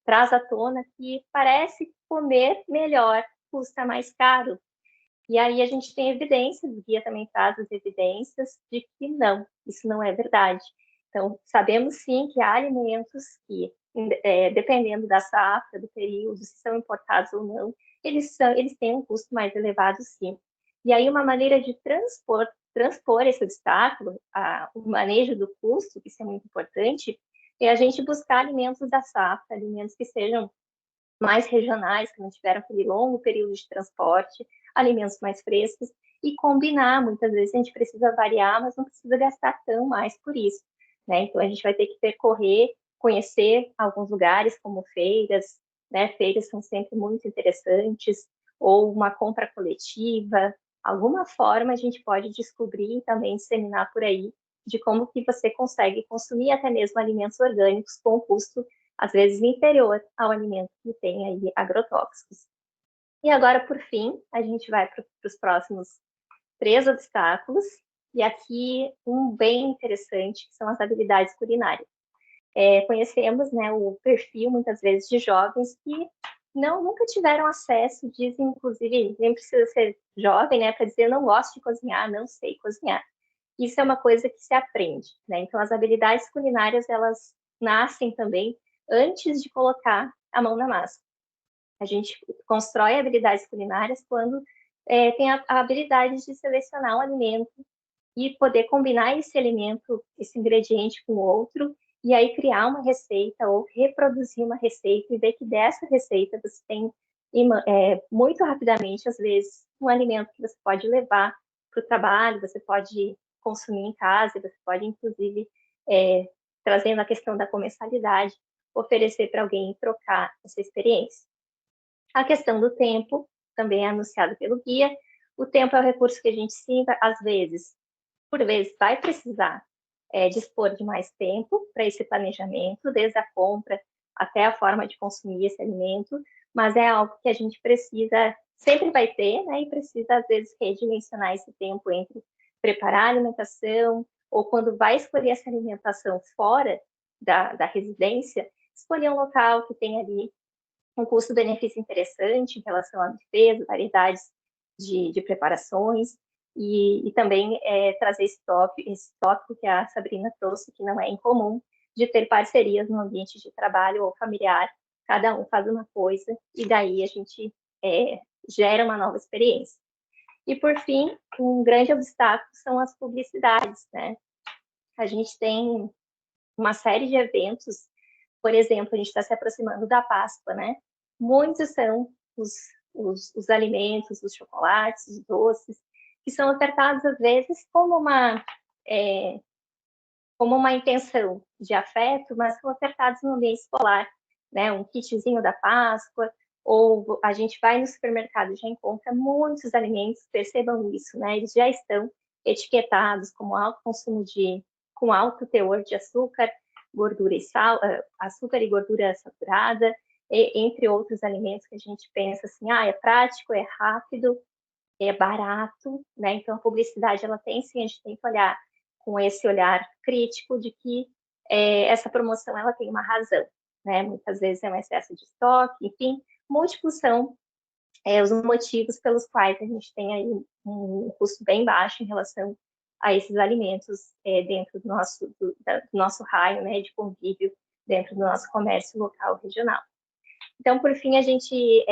traz à tona que parece comer melhor custa mais caro. E aí a gente tem evidências, o guia também traz as evidências de que não, isso não é verdade. Então, sabemos sim que há alimentos que, dependendo da safra, do período, se são importados ou não, eles têm um custo mais elevado, sim. E aí uma maneira de transpor esse obstáculo, o manejo do custo, que isso é muito importante, é a gente buscar alimentos da safra, alimentos que sejam mais regionais, que não tiveram aquele longo período de transporte, alimentos mais frescos, e combinar. Muitas vezes a gente precisa variar, mas não precisa gastar tão mais por isso, né? Então a gente vai ter que percorrer, conhecer alguns lugares como feiras, né? Feiras são sempre muito interessantes, ou uma compra coletiva, alguma forma a gente pode descobrir e também disseminar por aí de como que você consegue consumir até mesmo alimentos orgânicos com custo às vezes inferior ao alimento que tem aí agrotóxicos. E agora, por fim, a gente vai para os próximos 3 obstáculos, e aqui um bem interessante, que são as habilidades culinárias. Conhecemos, né, o perfil, muitas vezes, de jovens que nunca tiveram acesso, dizem, inclusive, nem precisa ser jovem, né, para dizer, não gosto de cozinhar, não sei cozinhar. Isso é uma coisa que se aprende, né? Então, as habilidades culinárias, elas nascem também antes de colocar a mão na massa. A gente constrói habilidades culinárias quando tem a habilidade de selecionar o alimento e poder combinar esse alimento, esse ingrediente com outro, e aí criar uma receita ou reproduzir uma receita e ver que dessa receita você tem muito rapidamente, às vezes, um alimento que você pode levar para o trabalho, você pode consumir em casa, você pode, inclusive, trazendo a questão da comensalidade, oferecer para alguém e trocar essa experiência. A questão do tempo também é anunciado pelo guia. O tempo é o recurso que a gente sim, às vezes, por vezes, vai precisar dispor de mais tempo para esse planejamento, desde a compra até a forma de consumir esse alimento, mas é algo que a gente precisa, sempre vai ter, né, e precisa, às vezes, redimensionar esse tempo entre preparar a alimentação, ou quando vai escolher essa alimentação fora da residência, escolher um local que tem ali um custo-benefício interessante em relação a buffets, variedades de preparações, e também trazer esse tópico que a Sabrina trouxe, que não é incomum, de ter parcerias no ambiente de trabalho ou familiar, cada um faz uma coisa, e daí a gente gera uma nova experiência. E, por fim, um grande obstáculo são as publicidades, né? A gente tem uma série de eventos, por exemplo, a gente está se aproximando da Páscoa, né? Muitos são os alimentos, os chocolates, os doces, que são ofertados, às vezes, como uma intenção de afeto, mas são ofertados no ambiente escolar, né? Um kitzinho da Páscoa, ou a gente vai no supermercado e já encontra muitos alimentos, percebam isso, né? Eles já estão etiquetados como alto consumo com alto teor de açúcar, gordura e sal, açúcar e gordura saturada, entre outros alimentos que a gente pensa assim, é prático, é rápido, é barato, né? Então a publicidade, ela tem sim, a gente tem que olhar com esse olhar crítico de que essa promoção, ela tem uma razão, né? Muitas vezes é um excesso de estoque, enfim, múltiplos são os motivos pelos quais a gente tem aí um custo bem baixo em relação a esses alimentos dentro do nosso raio, né, de convívio dentro do nosso comércio local regional. Então, por fim, a gente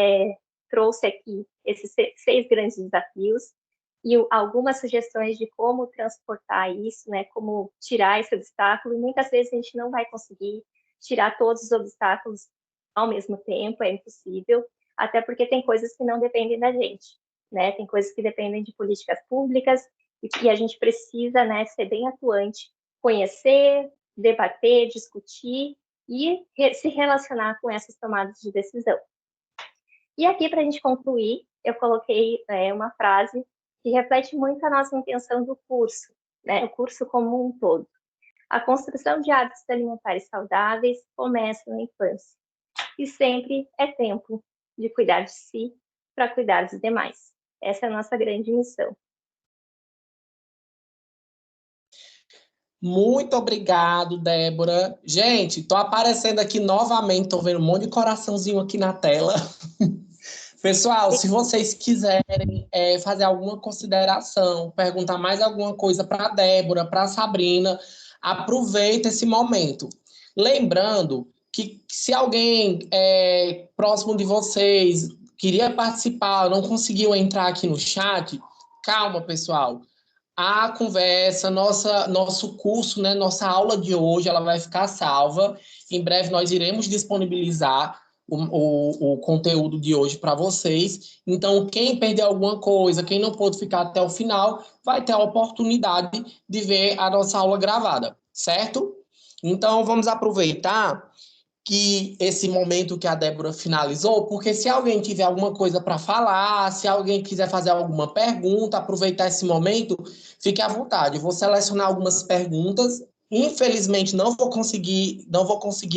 trouxe aqui esses 6 grandes desafios e algumas sugestões de como transportar isso, né, como tirar esse obstáculo. E muitas vezes a gente não vai conseguir tirar todos os obstáculos ao mesmo tempo, é impossível, até porque tem coisas que não dependem da gente, né? Tem coisas que dependem de políticas públicas e a gente precisa, né, ser bem atuante, conhecer, debater, discutir e se relacionar com essas tomadas de decisão. E aqui, para a gente concluir, eu coloquei uma frase que reflete muito a nossa intenção do curso, né? O curso como um todo. A construção de hábitos alimentares saudáveis começa na infância e sempre é tempo de cuidar de si para cuidar dos demais. Essa é a nossa grande missão. Muito obrigado, Débora. Gente, tô aparecendo aqui novamente, tô vendo um monte de coraçãozinho aqui na tela. Pessoal, se vocês quiserem fazer alguma consideração, perguntar mais alguma coisa para a Débora, para a Sabrina, aproveita esse momento. Lembrando que se alguém próximo de vocês queria participar, não conseguiu entrar aqui no chat, calma, pessoal. A conversa, nosso curso, né, nossa aula de hoje, ela vai ficar salva. Em breve nós iremos disponibilizar o conteúdo de hoje para vocês. Então, quem perdeu alguma coisa, quem não pôde ficar até o final, vai ter a oportunidade de ver a nossa aula gravada, certo? Então, vamos aproveitar que esse momento que a Débora finalizou, porque se alguém tiver alguma coisa para falar, se alguém quiser fazer alguma pergunta, aproveitar esse momento, fique à vontade. Eu vou selecionar algumas perguntas. Infelizmente, não vou conseguir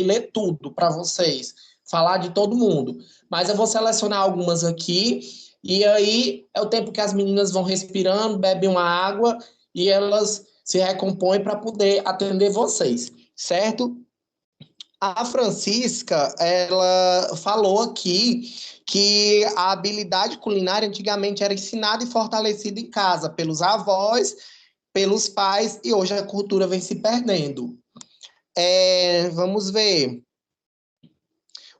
ler tudo para vocês, falar de todo mundo, mas eu vou selecionar algumas aqui, e aí é o tempo que as meninas vão respirando, bebem uma água, e elas se recompõem para poder atender vocês, certo? A Francisca, ela falou aqui que a habilidade culinária antigamente era ensinada e fortalecida em casa pelos avós, pelos pais, e hoje a cultura vem se perdendo. Vamos ver.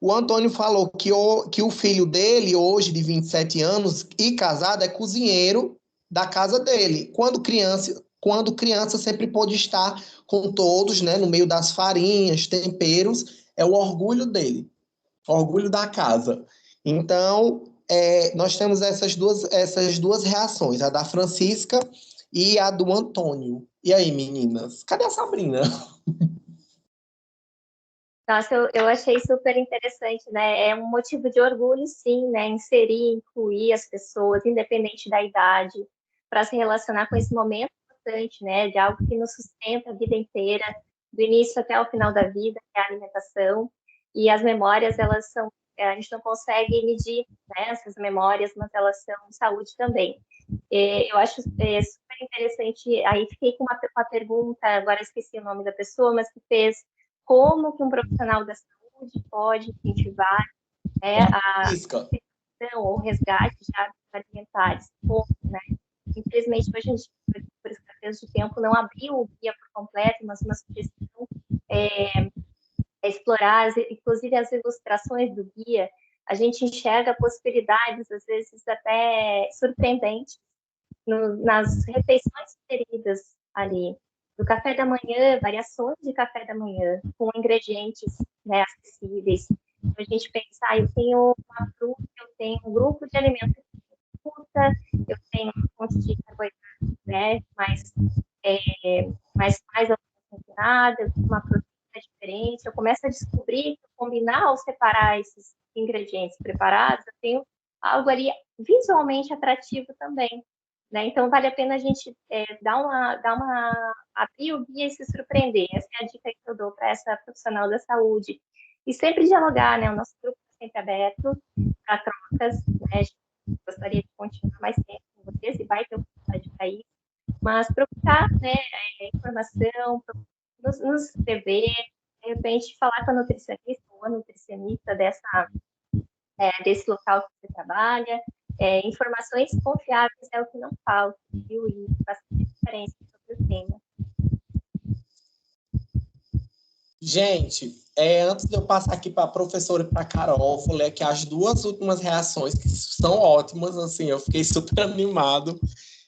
O Antônio falou que o filho dele, hoje de 27 anos e casado, é cozinheiro da casa dele. Quando criança sempre pôde estar com todos, né, no meio das farinhas, temperos, é o orgulho dele, o orgulho da casa. Então, nós temos essas duas reações, a da Francisca e a do Antônio. E aí, meninas? Cadê a Sabrina? Nossa, eu achei super interessante, né? É um motivo de orgulho, sim, né? Inserir, incluir as pessoas, independente da idade, para se relacionar com esse momento importante, né? De algo que nos sustenta a vida inteira, do início até o final da vida, que é a alimentação. E as memórias, elas são, a gente não consegue medir, né, essas memórias, mas elas são saúde também. Eu acho super interessante. Aí fiquei com uma pergunta, agora esqueci o nome da pessoa, mas que fez como que um profissional da saúde pode incentivar a substituição ou resgate de hábitos alimentares. Como, né? Infelizmente, hoje a gente, por escassez de tempo, não abriu o guia por completo, mas uma sugestão explorar, inclusive as ilustrações do guia, a gente enxerga possibilidades, às vezes até surpreendentes, nas refeições sugeridas ali. Do café da manhã, variações de café da manhã, com ingredientes, né, acessíveis. Então, a gente pensa, eu tenho uma fruta, eu tenho um grupo de alimentos de fruta, eu tenho uma fonte de carboidrato, né, mais temperada, uma proteína diferente. Eu começo a descobrir, combinar ou separar esses ingredientes preparados, eu tenho algo ali visualmente atrativo também. Né? Então, vale a pena a gente abrir o guia e se surpreender. Essa é a dica que eu dou para essa profissional da saúde. E sempre dialogar, né? O nosso grupo está sempre aberto para trocas, né? A gente gostaria de continuar mais tempo com vocês e vai ter oportunidade para isso. Mas procurar, né, informação, nos escrever, de repente falar com a nutricionista ou a nutricionista desse local que você trabalha. Informações confiáveis é o que não falta, viu? E bastante diferença sobre o tema. Gente, antes de eu passar aqui para a professora e para a Carol, vou ler aqui as duas últimas reações, que são ótimas, assim, eu fiquei super animado.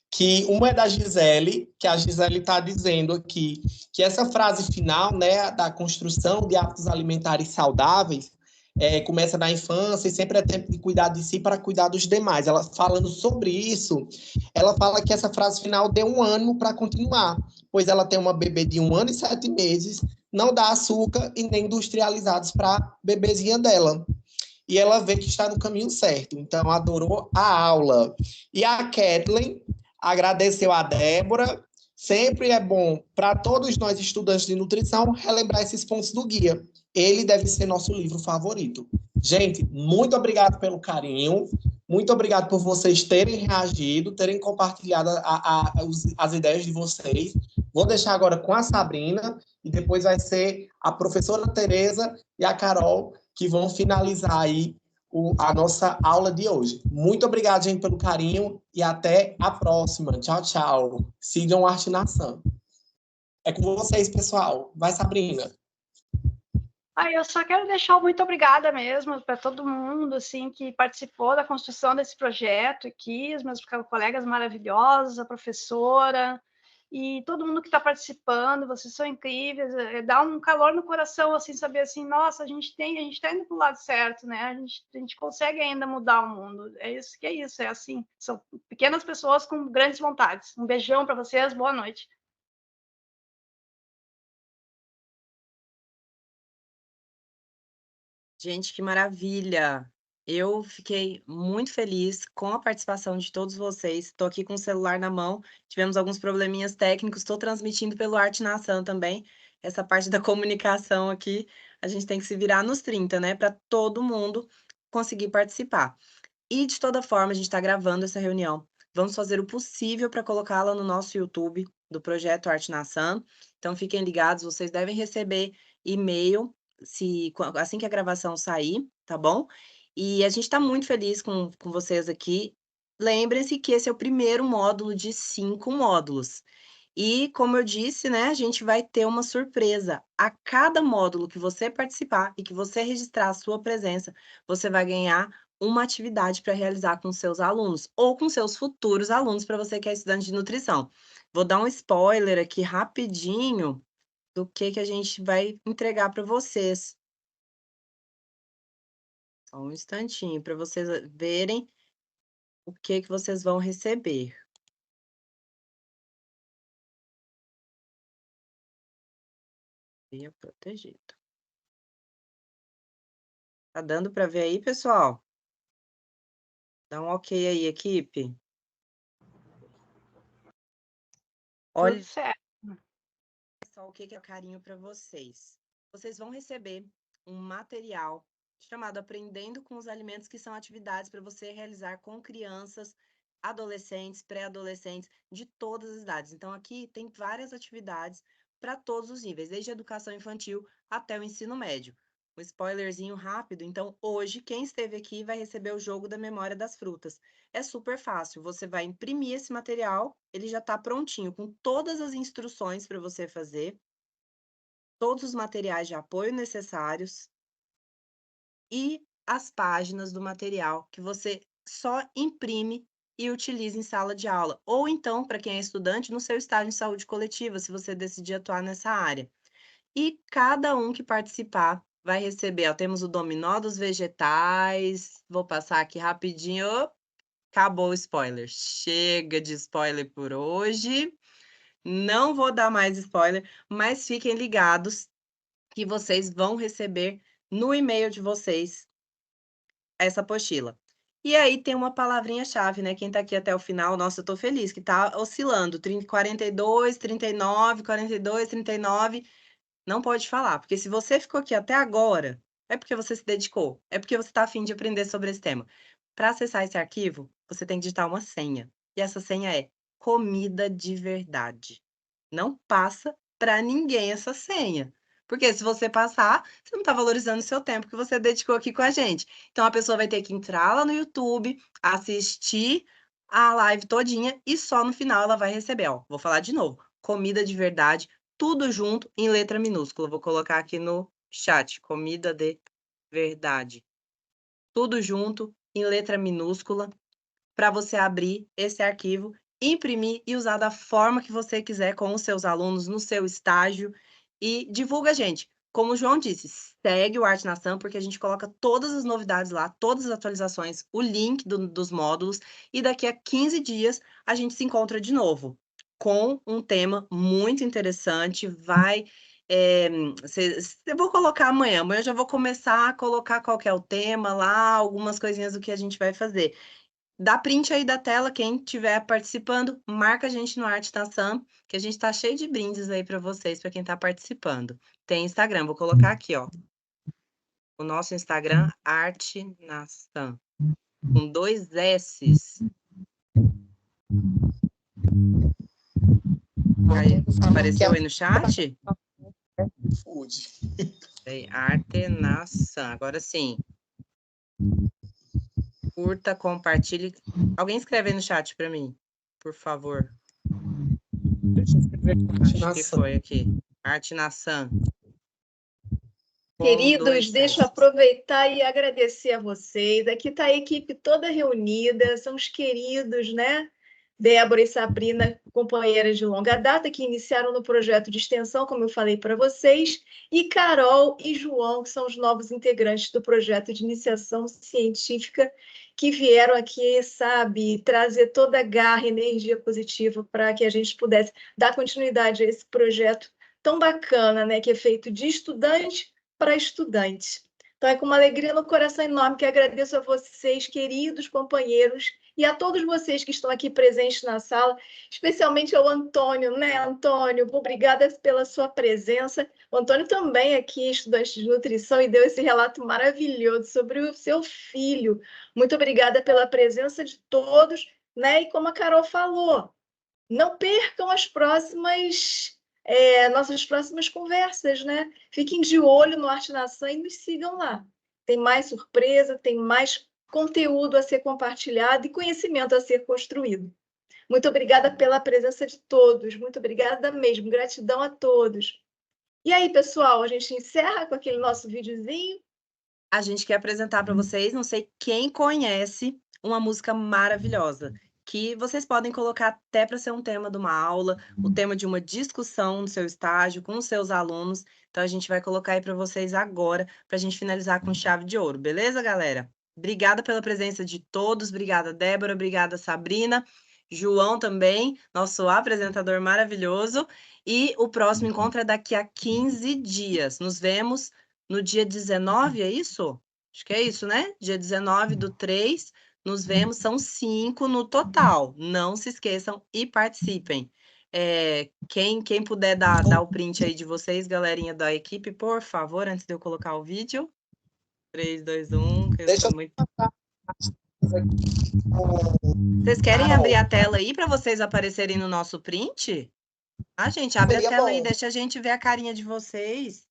Que uma é da Gisele, que a Gisele está dizendo aqui que essa frase final, né, da construção de hábitos alimentares saudáveis, começa na infância e sempre é tempo de cuidar de si para cuidar dos demais. Ela falando sobre isso, ela fala que essa frase final deu um ânimo para continuar, pois ela tem uma bebê de 1 ano e 7 meses, não dá açúcar e nem industrializados para a bebezinha dela. E ela vê que está no caminho certo. Então, adorou a aula. E a Kathleen agradeceu a Débora. Sempre é bom para todos nós estudantes de nutrição relembrar esses pontos do guia. Ele deve ser nosso livro favorito. Gente, muito obrigado pelo carinho. Muito obrigado por vocês terem reagido, terem compartilhado as ideias de vocês. Vou deixar agora com a Sabrina e depois vai ser a professora Tereza e a Carol que vão finalizar aí a nossa aula de hoje. Muito obrigado, gente, pelo carinho e até a próxima. Tchau, tchau. Sigam a Arte Nação. É com vocês, pessoal. Vai, Sabrina. Eu só quero deixar muito obrigada mesmo para todo mundo assim que participou da construção desse projeto aqui, os meus colegas maravilhosos, a professora e todo mundo que está participando. Vocês são incríveis, dá um calor no coração assim, saber assim, nossa, a gente está indo para o lado certo, né? A gente consegue ainda mudar o mundo. É assim, são pequenas pessoas com grandes vontades. Um beijão para vocês, boa noite. Gente, que maravilha! Eu fiquei muito feliz com a participação de todos vocês. Estou aqui com o celular na mão, tivemos alguns probleminhas técnicos, estou transmitindo pelo Arte Nação também. Essa parte da comunicação aqui, a gente tem que se virar nos 30, né? Para todo mundo conseguir participar. E, de toda forma, a gente está gravando essa reunião. Vamos fazer o possível para colocá-la no nosso YouTube do Projeto Arte Nação. Então, fiquem ligados, vocês devem receber e-mail assim que a gravação sair, tá bom? E a gente está muito feliz com vocês aqui. Lembrem-se que esse é o primeiro módulo de 5 módulos. E, como eu disse, né, a gente vai ter uma surpresa. A cada módulo que você participar e que você registrar a sua presença, você vai ganhar uma atividade para realizar com seus alunos ou com seus futuros alunos, para você que é estudante de nutrição. Vou dar um spoiler aqui rapidinho do que a gente vai entregar para vocês. Só um instantinho para vocês verem o que vocês vão receber. Venha protegido. Tá dando para ver aí, pessoal? Dá um ok aí, equipe. Olha Tudo certo. só o que é carinho para vocês. Vocês vão receber um material chamado Aprendendo com os Alimentos, que são atividades para você realizar com crianças, adolescentes, pré-adolescentes, de todas as idades. Então, aqui tem várias atividades para todos os níveis, desde a educação infantil até o ensino médio. Um spoilerzinho rápido, então, hoje, quem esteve aqui vai receber o jogo da memória das frutas. É super fácil, você vai imprimir esse material, ele já está prontinho, com todas as instruções para você fazer. todos os materiais de apoio necessários e as páginas do material que você só imprime e utiliza em sala de aula. Ou então, para quem é estudante, no seu estágio em saúde coletiva, se você decidir atuar nessa área. E cada um que participar vai receber, ó, temos o dominó dos vegetais, vou passar aqui rapidinho, acabou o spoiler, chega de spoiler por hoje, não vou dar mais spoiler, mas fiquem ligados que vocês vão receber no e-mail de vocês essa apostila. E aí tem uma palavrinha-chave, né? Quem tá aqui até o final, nossa, eu tô feliz, que tá oscilando, 42, 39, 42, 39, não pode falar, porque se você ficou aqui até agora, é porque você se dedicou, é porque você tá afim de aprender sobre esse tema. Para acessar esse arquivo, você tem que digitar uma senha, e essa senha é comida de verdade. Não passa para ninguém essa senha. Porque se você passar, você não está valorizando o seu tempo que você dedicou aqui com a gente. Então, a pessoa vai ter que entrar lá no YouTube, assistir a live todinha e só no final ela vai receber. Ó, vou falar de novo. Comida de verdade, tudo junto em letra minúscula. Vou colocar aqui no chat. Comida de verdade. Tudo junto em letra minúscula para você abrir esse arquivo, imprimir e usar da forma que você quiser com os seus alunos no seu estágio e divulga, gente. Como o João disse, segue o Arte na Sam, porque a gente coloca todas as novidades lá, todas as atualizações, o link dos módulos, e daqui a 15 dias a gente se encontra de novo com um tema muito interessante. Eu vou colocar amanhã eu já vou começar a colocar qual que é o tema lá, algumas coisinhas do que a gente vai fazer. Dá print aí da tela, quem estiver participando, marca a gente no Arte na Sam, que a gente tá cheio de brindes aí para vocês, para quem tá participando. Tem Instagram, vou colocar aqui, ó. O nosso Instagram, Arte na Sam, com 2 S's. Aí, apareceu aí no chat? Arte na Sam, agora sim. Curta, compartilhe. Alguém escreve aí no chat para mim, por favor. Deixa eu escrever aqui. Acho que foi aqui. Arte na Sam. Queridos, deixa eu aproveitar e agradecer a vocês. Aqui está a equipe toda reunida, são os queridos, né? Débora e Sabrina, companheiras de longa data, que iniciaram no projeto de extensão, como eu falei para vocês, e Carol e João, que são os novos integrantes do projeto de iniciação científica, que vieram aqui, sabe, trazer toda a garra e energia positiva para que a gente pudesse dar continuidade a esse projeto tão bacana, né? Que é feito de estudante para estudante. Então, é com uma alegria no coração enorme que agradeço a vocês, queridos companheiros, e a todos vocês que estão aqui presentes na sala, especialmente ao Antônio, né, Antônio? Obrigada pela sua presença. O Antônio também aqui, estudante de nutrição, e deu esse relato maravilhoso sobre o seu filho. Muito obrigada pela presença de todos, né? E como a Carol falou, não percam as nossas próximas conversas, né? Fiquem de olho no Arte na Sam e nos sigam lá. Tem mais surpresa, tem mais conteúdo a ser compartilhado e conhecimento a ser construído. Muito obrigada pela presença de todos, muito obrigada mesmo, gratidão a todos. E aí, pessoal, a gente encerra com aquele nosso videozinho? A gente quer apresentar para vocês, não sei quem conhece, uma música maravilhosa, que vocês podem colocar até para ser um tema de uma aula, o tema de uma discussão no seu estágio, com os seus alunos. Então, a gente vai colocar aí para vocês agora, para a gente finalizar com chave de ouro, beleza, galera? Obrigada pela presença de todos, obrigada, Débora, obrigada, Sabrina, João também, nosso apresentador maravilhoso. E o próximo encontro é daqui a 15 dias. Nos vemos no dia 19, é isso? Acho que é isso, né? Dia 19/3, nos vemos, são 5 no total. Não se esqueçam e participem. Quem puder dar o print aí de vocês, galerinha da equipe, por favor, antes de eu colocar o vídeo. 3, 2, 1. Deixa eu muito... Vocês querem abrir a tela aí para vocês aparecerem no nosso print? Ah, gente, abre a tela aí, deixa a gente ver a carinha de vocês.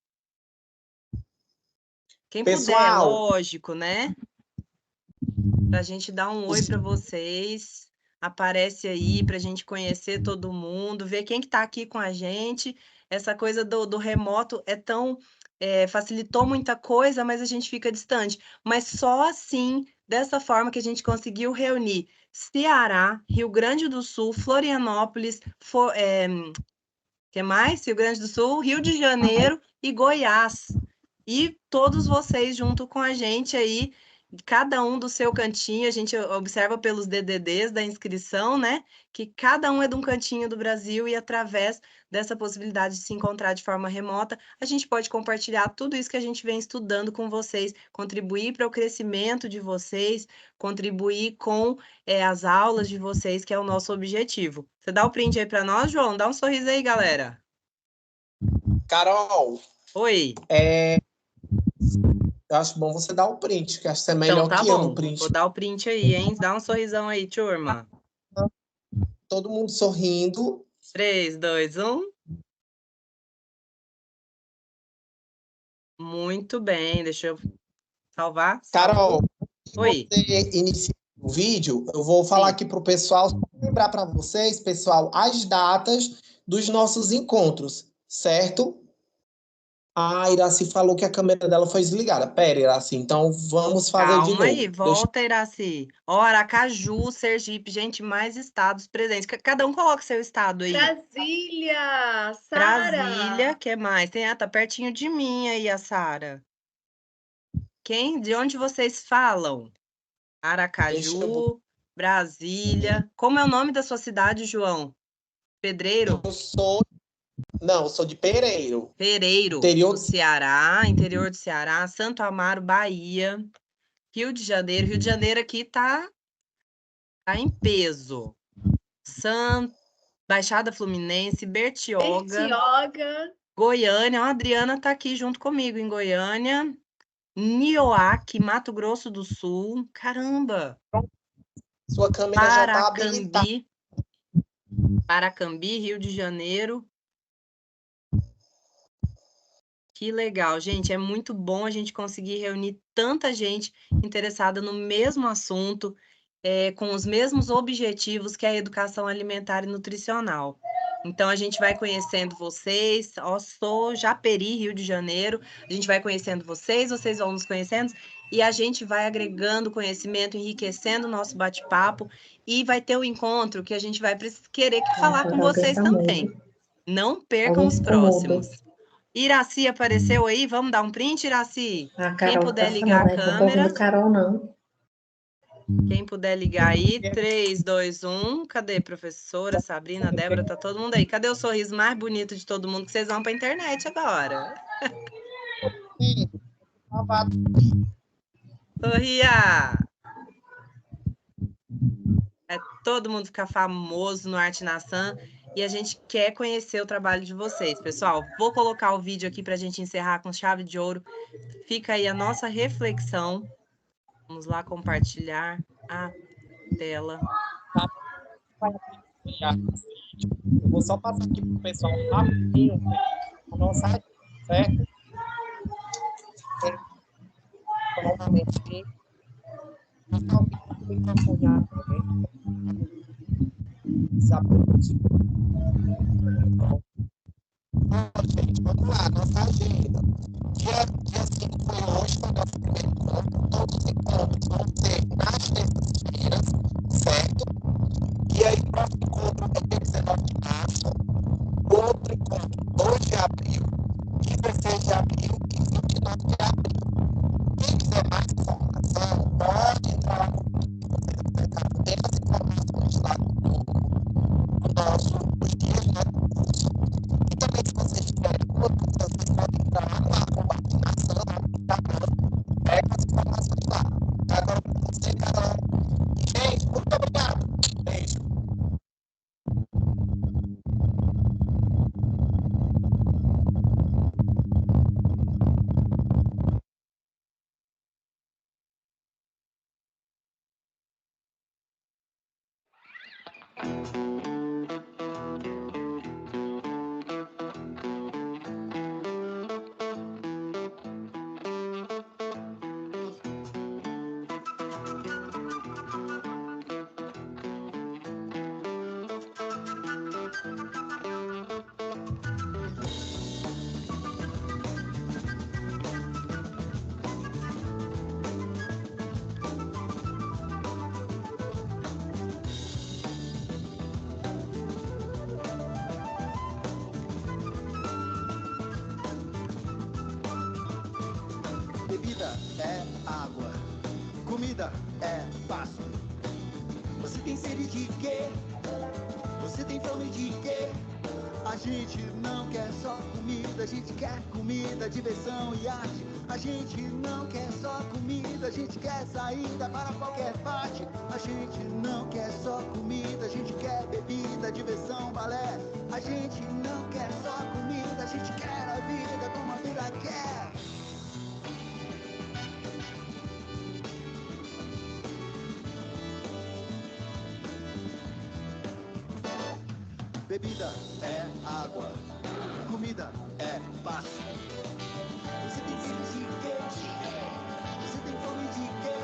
Quem puder, lógico, né? Pra gente dar um oi para vocês. Aparece aí pra gente conhecer todo mundo, ver quem que tá aqui com a gente. essa coisa do remoto é tão facilitou muita coisa, mas a gente fica distante. Mas só assim, dessa forma que a gente conseguiu reunir Ceará, Rio Grande do Sul, Florianópolis, que mais? Rio Grande do Sul, Rio de Janeiro e Goiás. E todos vocês junto com a gente aí, cada um do seu cantinho, a gente observa pelos DDDs da inscrição, né? Que cada um é de um cantinho do Brasil e através dessa possibilidade de se encontrar de forma remota, a gente pode compartilhar tudo isso que a gente vem estudando com vocês, contribuir para o crescimento de vocês, contribuir com as aulas de vocês, que é o nosso objetivo. Você dá o print aí para nós, João? Dá um sorriso aí, galera. Carol, Oi. eu acho bom você dar o print, que acho que é melhor Então tá que eu bom, no print. vou dar o print aí, hein? Dá um sorrisão aí, turma. Todo mundo sorrindo. 3, 2, 1. Muito bem, deixa eu salvar. Carol, Oi. você inicia o vídeo, eu vou falar aqui para o pessoal, só lembrar para vocês, pessoal, as datas dos nossos encontros, certo? A Iraci falou que a câmera dela foi desligada. Pera, Iraci, então vamos fazer de Calma aí, novo. volta, Iraci. Ó, Aracaju, Sergipe, gente, mais estados presentes. Cada um coloca seu estado aí. Brasília, Brasília, Sara. que mais? Tá pertinho de mim aí, a Sara. De onde vocês falam? Aracaju, Brasília. Como é o nome da sua cidade, João? Pedreiro? Eu sou de Pereiro. Pereiro, Interior do Ceará, interior do Ceará, Santo Amaro, Bahia, Rio de Janeiro. Rio de Janeiro aqui tá em peso. Baixada Fluminense, Bertioga, Goiânia. A Adriana tá aqui junto comigo em Goiânia. Nioaque, Mato Grosso do Sul. Caramba! Sua câmera já tá habilitada. Paracambi, Rio de Janeiro. Que legal, gente. É muito bom a gente conseguir reunir tanta gente interessada no mesmo assunto, com os mesmos objetivos que a educação alimentar e nutricional. Então, a gente vai conhecendo vocês. Sou Japeri, Rio de Janeiro. A gente vai conhecendo vocês vão nos conhecendo, e a gente vai agregando conhecimento, enriquecendo o nosso bate-papo, e vai ter o encontro que a gente vai querer falar com vocês também. Não percam os próximos. Iraci apareceu aí? Vamos dar um print, Iraci? Quem puder ligar a câmera. Não tô Carol, não. Quem puder ligar aí, 3, 2, 1. Cadê, professora, Sabrina, Débora, tá todo mundo aí? Cadê o sorriso mais bonito de todo mundo que vocês vão pra internet agora? Sorria! Todo mundo ficar famoso no Arte Nação, e a gente quer conhecer o trabalho de vocês. Pessoal, vou colocar o vídeo aqui para a gente encerrar com chave de ouro. Fica aí a nossa reflexão. Vamos lá compartilhar a tela. Eu vou só passar aqui para o pessoal rapidinho a nossa agenda, certo? Novamente aqui. Gente, vamos lá, nossa agenda. Dia 5 foi hoje, foi o nosso primeiro encontro. Todos os encontros vão ser nas terças-feiras, certo? E aí, o próximo encontro é dia 19 de março, outro encontro 2 de abril, 16 de abril e 29 de abril. Quem quiser mais informação, pode entrar lá no site, tem as informações lá nos dias, né, do curso. E também, se vocês tiverem alguma dúvida, vocês podem entrar lá no Arte Nação, no Instagram, pega as informações lá. Agora com você, Carol. Gente, muito obrigado. Beijo. Bebida é água, comida é pasto. Você tem sede de quê? Você tem fome de quê? A gente não quer só comida, a gente quer comida, diversão e arte. A gente não quer só comida, a gente quer saída para qualquer parte. A gente não quer só comida, a gente quer bebida, diversão, balé. A gente não quer só comida, a gente quer a vida como a vida quer. Bebida é água, comida é pasto. Você tem sede de quê? Você tem fome de quê?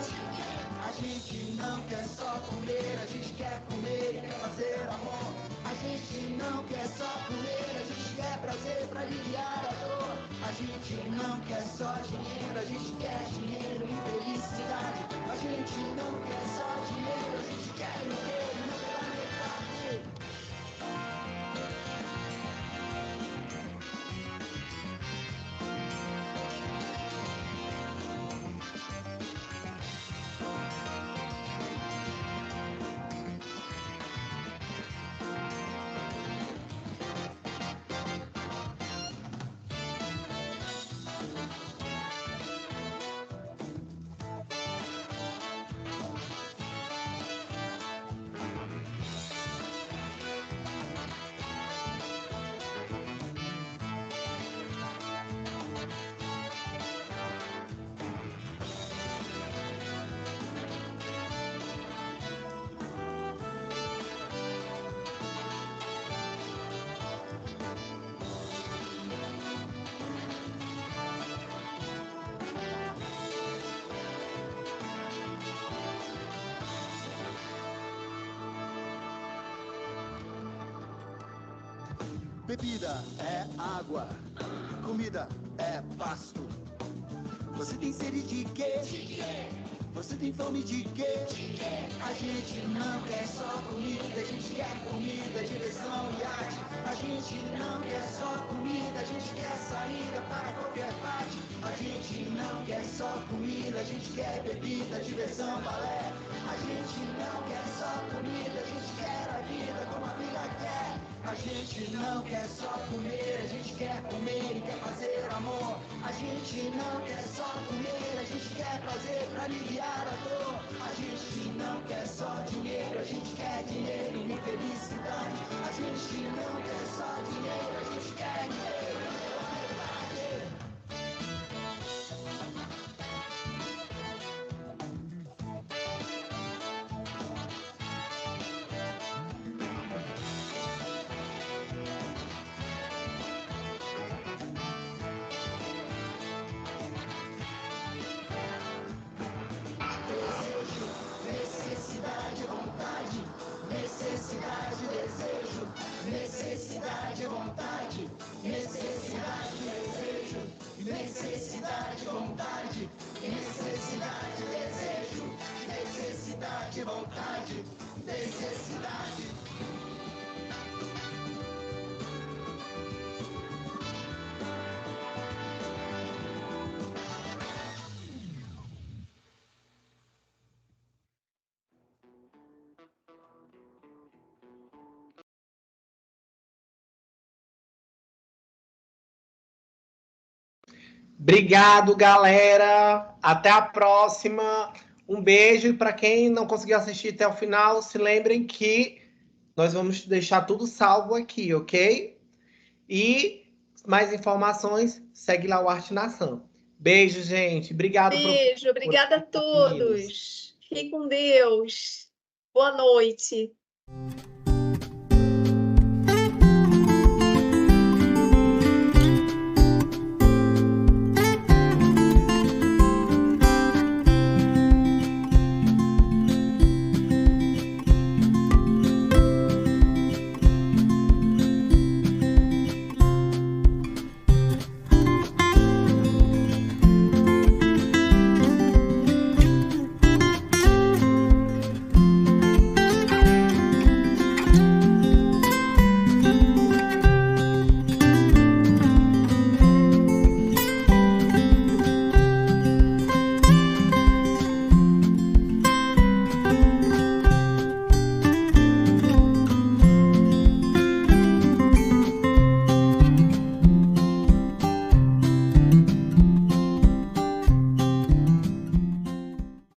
A gente não quer só comer, a gente quer comer e quer fazer amor. A gente não quer só comer, a gente quer prazer pra aliviar a dor. A gente não quer só dinheiro, a gente quer dinheiro e felicidade. A gente não quer só dinheiro, a gente quer dinheiro e não pela metade. Bebida é água, comida é pasto. Você tem sede de quê? Você tem fome de quê? A gente não quer só comida, a gente quer comida, diversão e arte. A gente não quer só comida, a gente quer saída para qualquer parte. A gente não quer só comida, a gente quer bebida, diversão, balé. A gente não quer só comida, a gente quer a vida como a vida quer. A gente não quer só comer, a gente quer comer e quer fazer amor. A gente não quer só comer, a gente quer prazer pra aliviar a dor. A gente não quer só dinheiro, a gente quer dinheiro e felicidade. A gente não quer só dinheiro, a gente quer dinheiro pela verdade. Necessidade, vontade, necessidade, desejo, necessidade, vontade, necessidade, desejo, necessidade, vontade, necessidade, desejo, necessidade, vontade, necessidade. Obrigado, galera. Até a próxima. Um beijo. Para quem não conseguiu assistir até o final, se lembrem que nós vamos deixar tudo salvo aqui, ok? E mais informações, segue lá o Arte Nação. Beijo, gente. Obrigado. Beijo, obrigada a todos. Fiquem com Deus. Boa noite.